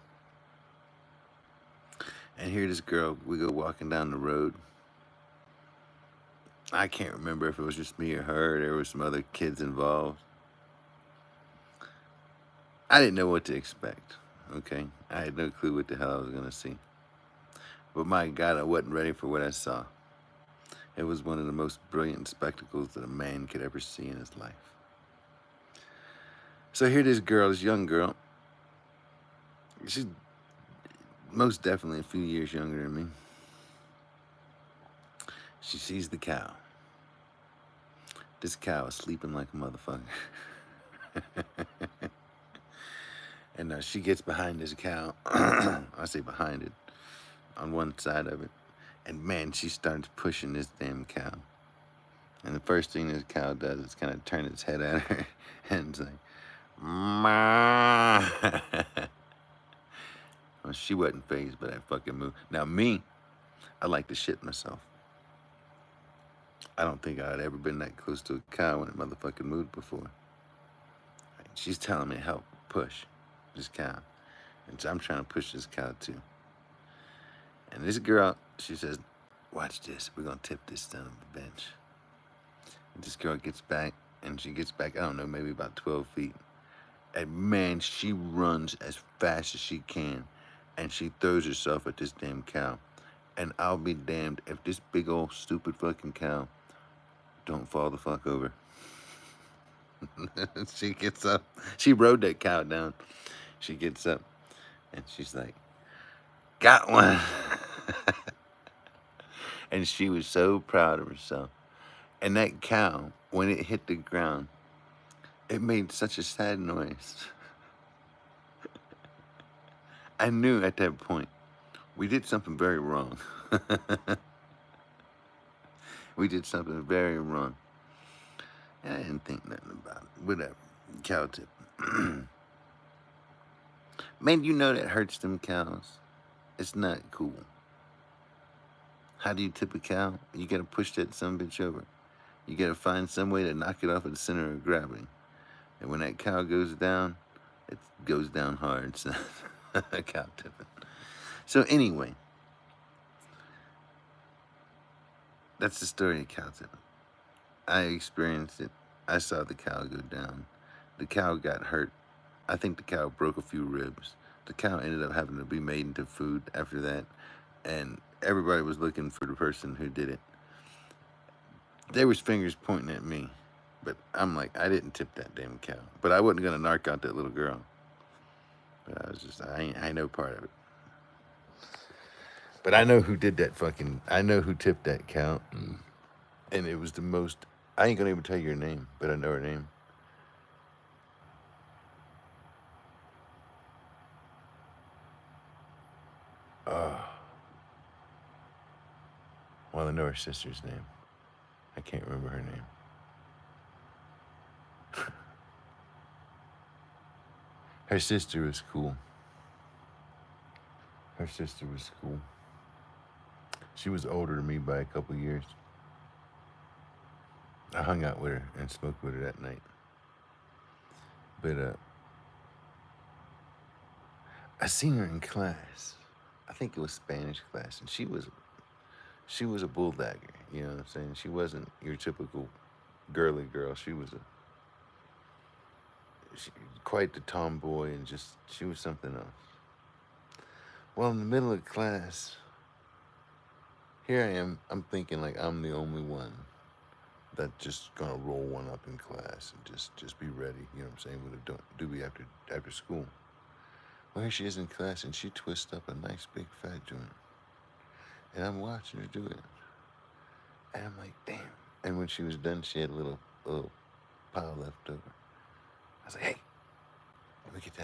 And here this girl, we go walking down the road. I can't remember if it was just me or her. There were some other kids involved. I didn't know what to expect. Okay, I had no clue what the hell I was gonna see. But my God, I wasn't ready for what I saw. It was one of the most brilliant spectacles that a man could ever see in his life. So here this girl, this young girl, she's most definitely a few years younger than me. She sees the cow. This cow is sleeping like a motherfucker. And she gets behind this cow. I say behind it, on one side of it. And man, she starts pushing this damn cow. And the first thing this cow does is kind of turn its head at her and it's like, "Ma." Well, she wasn't phased by that fucking move. Now me, I like to shit myself. I don't think I'd ever been that close to a cow when it motherfucking moved before. She's telling me to help push this cow. And so I'm trying to push this cow too. And this girl, she says, watch this. We're going to tip this son of a bench. And this girl gets back, and she gets back, I don't know, maybe about 12 feet. And man, she runs as fast as she can. And she throws herself at this damn cow. And I'll be damned if this big old stupid fucking cow don't fall the fuck over. She gets up. She rode that cow down. She gets up and she's like, got one. And she was so proud of herself. And that cow, when it hit the ground, it made such a sad noise. I knew at that point we did something very wrong. We did something very wrong. And I didn't think nothing about it. Whatever. Cow tip. Man, you know that hurts them cows. It's not cool. How do you tip a cow? You gotta push that son bitch over. You gotta find some way to knock it off at the center of gravity. And when that cow goes down, it goes down hard. So cow tipping. So anyway, that's the story of cow tipping. I experienced it. I saw the cow go down. The cow got hurt. I think the cow broke a few ribs. The cow ended up having to be made into food after that. And everybody was looking for the person who did it. There was fingers pointing at me. But I'm like, I didn't tip that damn cow. But I wasn't going to narc out that little girl. But I was just, I ain't no part of it. But I know who did that fucking, I know who tipped that cow. And it was the most, I ain't going to even tell you her name, but I know her name. Well, I know her sister's name. I can't remember her name. Her sister was cool. Her sister was cool. She was older than me by a couple years. I hung out with her and smoked with her that night. But I seen her in class. I think it was Spanish class, and she was a bulldagger. You know what I'm saying? She wasn't your typical girly girl. She was quite the tomboy, and just she was something else. Well, in the middle of class, here I am. I'm thinking like I'm the only one that's just gonna roll one up in class and just be ready. You know what I'm saying? With a doobie after school. Well, here she is in class, and she twists up a nice big fat joint, and I'm watching her do it, and I'm like, damn. And when she was done, she had a little pile left over. I was like, hey, look at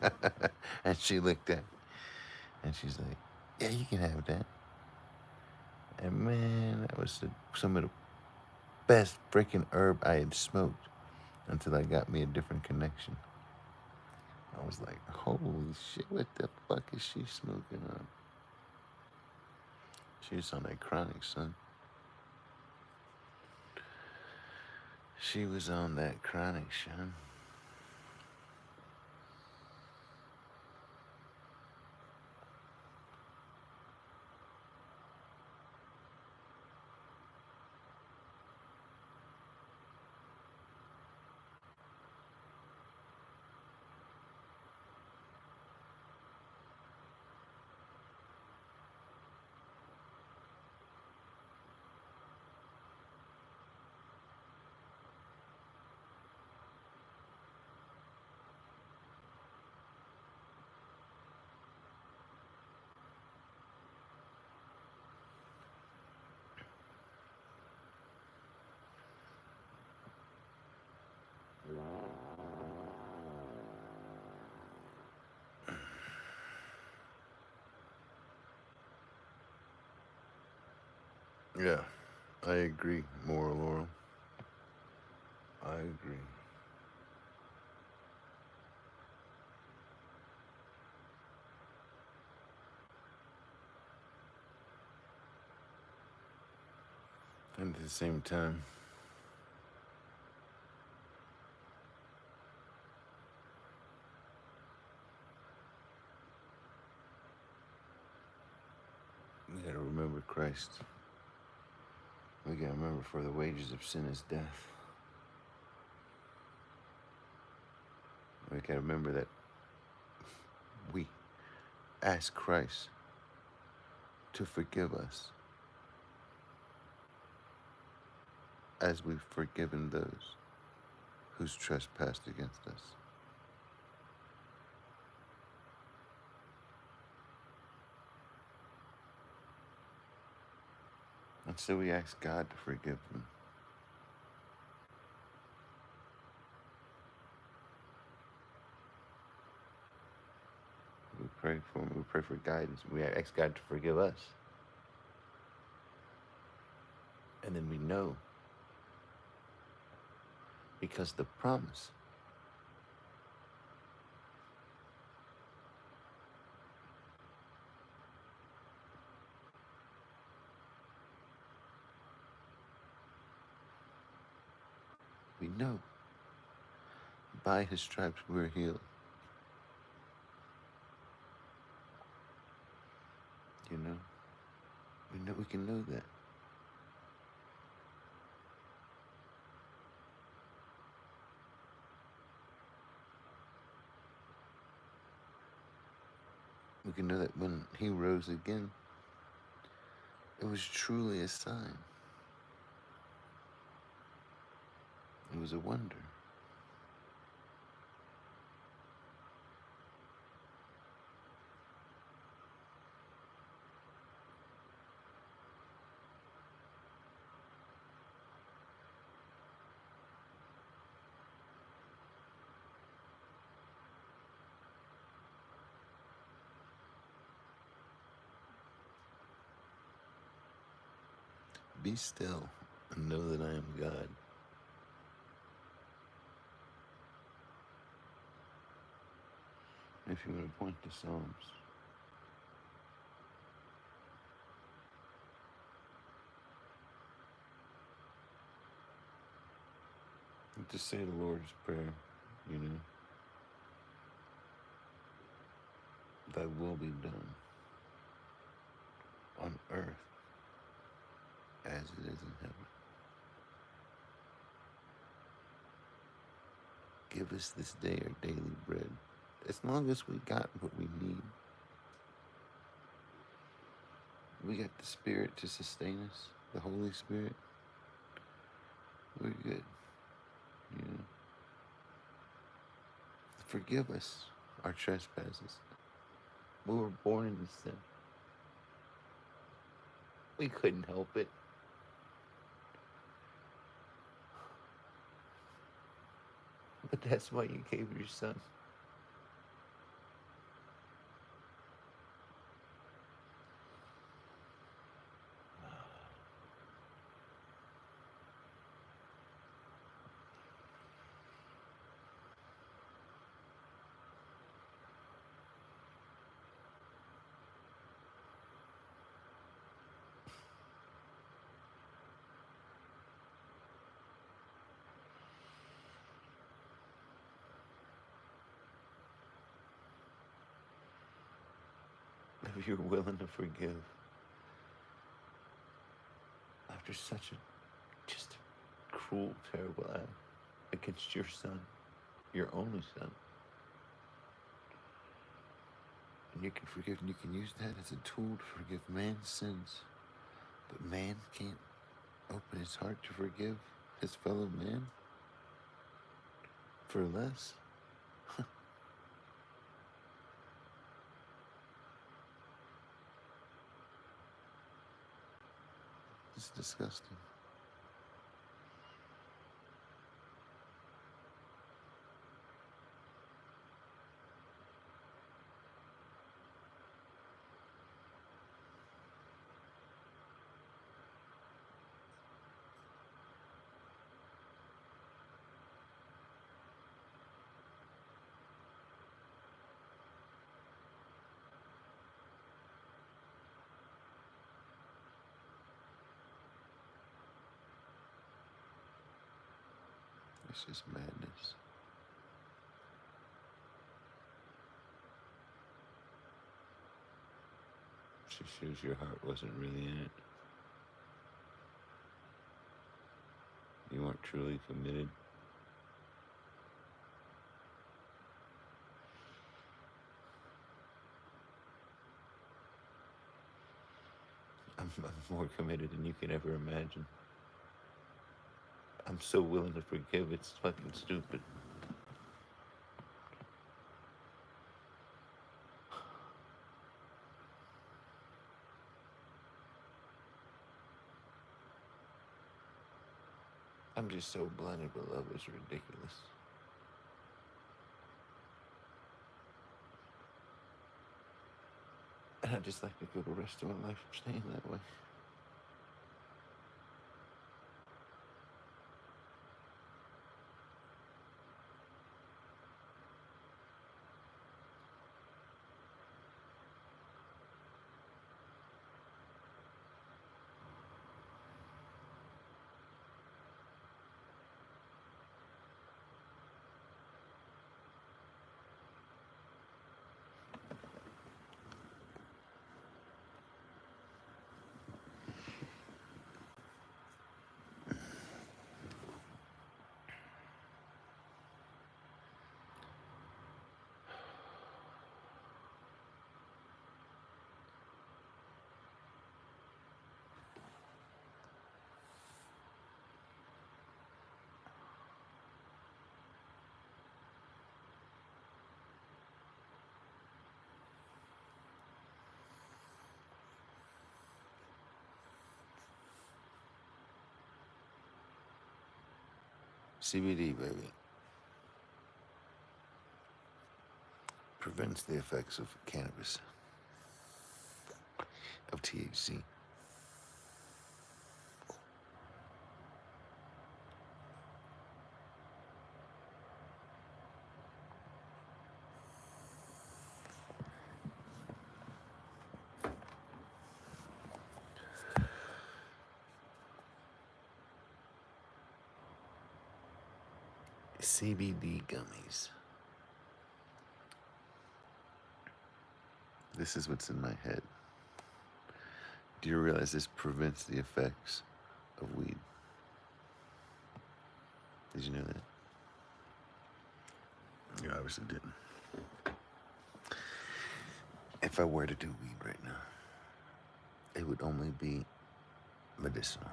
that. And she looked at it, and she's like, yeah, you can have that. And man, that was some of the best freaking herb I had smoked until I got me a different connection. I was like, holy shit, what the fuck is she smoking on? She's on that chronic, son. She was on that chronic, son. Yeah, I agree, Moral Laurel. I agree. And at the same time, we gotta remember Christ. We gotta remember for the wages of sin is death. We gotta remember that we ask Christ to forgive us as we've forgiven those who's trespassed against us. And so we ask God to forgive them. We pray for them. We pray for guidance. We ask God to forgive us. And then we know, because the promise we know by his stripes we're healed. You know? We can know that. We can know that when he rose again, it was truly a sign. It was a wonder. Be still and know that I am God. If you want to point to Psalms, just say the Lord's Prayer, you know. Thy will be done on earth as it is in heaven. Give us this day our daily bread. As long as we got what we need, we got the Spirit to sustain us, the Holy Spirit, we're good. You know? Forgive us our trespasses. We were born into sin. We couldn't help it. But that's why you gave your son. If you're willing to forgive after such a just cruel, terrible act against your son, your only son. And you can forgive, and you can use that as a tool to forgive man's sins. But man can't open his heart to forgive his fellow man for less. It's disgusting. It's just madness. She shows your heart wasn't really in it. You weren't truly committed. I'm more committed than you can ever imagine. I'm so willing to forgive, it's fucking stupid. I'm just so blinded by love, it's ridiculous. And I just like to go the rest of my life staying that way. CBD, baby. Prevents the effects of cannabis, of THC. CBD gummies. This is what's in my head. Do you realize this prevents the effects of weed? Did you know that? You obviously didn't. If I were to do weed right now, it would only be medicinal.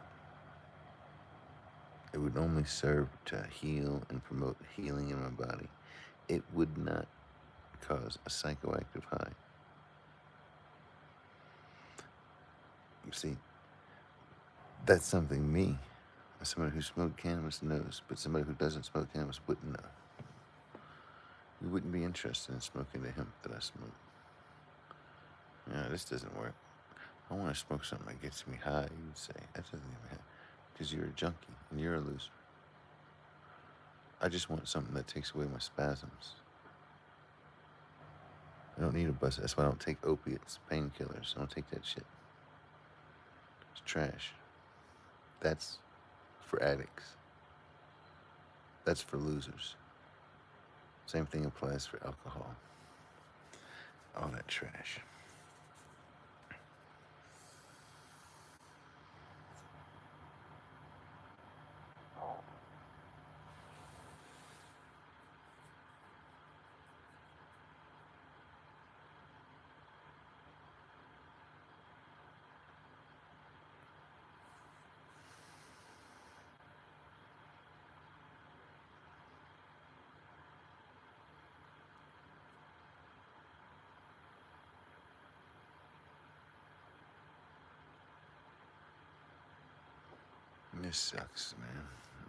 It would only serve to heal and promote healing in my body. It would not cause a psychoactive high. You see, that's something me, as somebody who smoked cannabis, knows, but somebody who doesn't smoke cannabis wouldn't know. You wouldn't be interested in smoking the hemp that I smoke. Yeah, this doesn't work. I want to smoke something that gets me high, you would say. That doesn't even happen. Because you're a junkie and you're a loser. I just want something that takes away my spasms. I don't need a bus. That's why I don't take opiates, painkillers. I don't take that shit. It's trash. That's for addicts. That's for losers. Same thing applies for alcohol. All that trash. This sucks, man.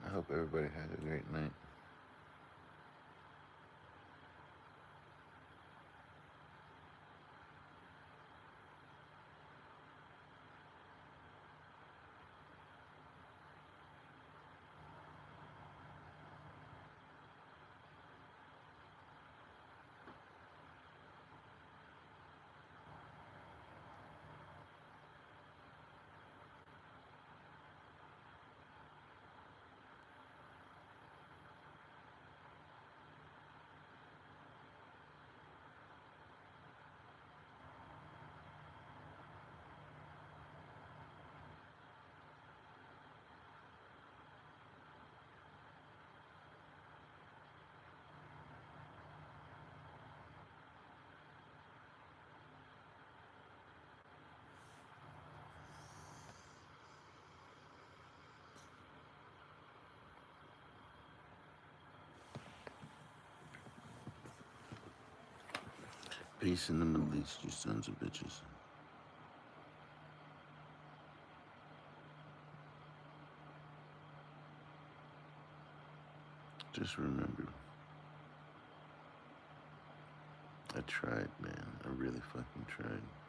I hope everybody has a great night. Peace in the Middle East, you sons of bitches. Just remember, I tried, man. I really fucking tried.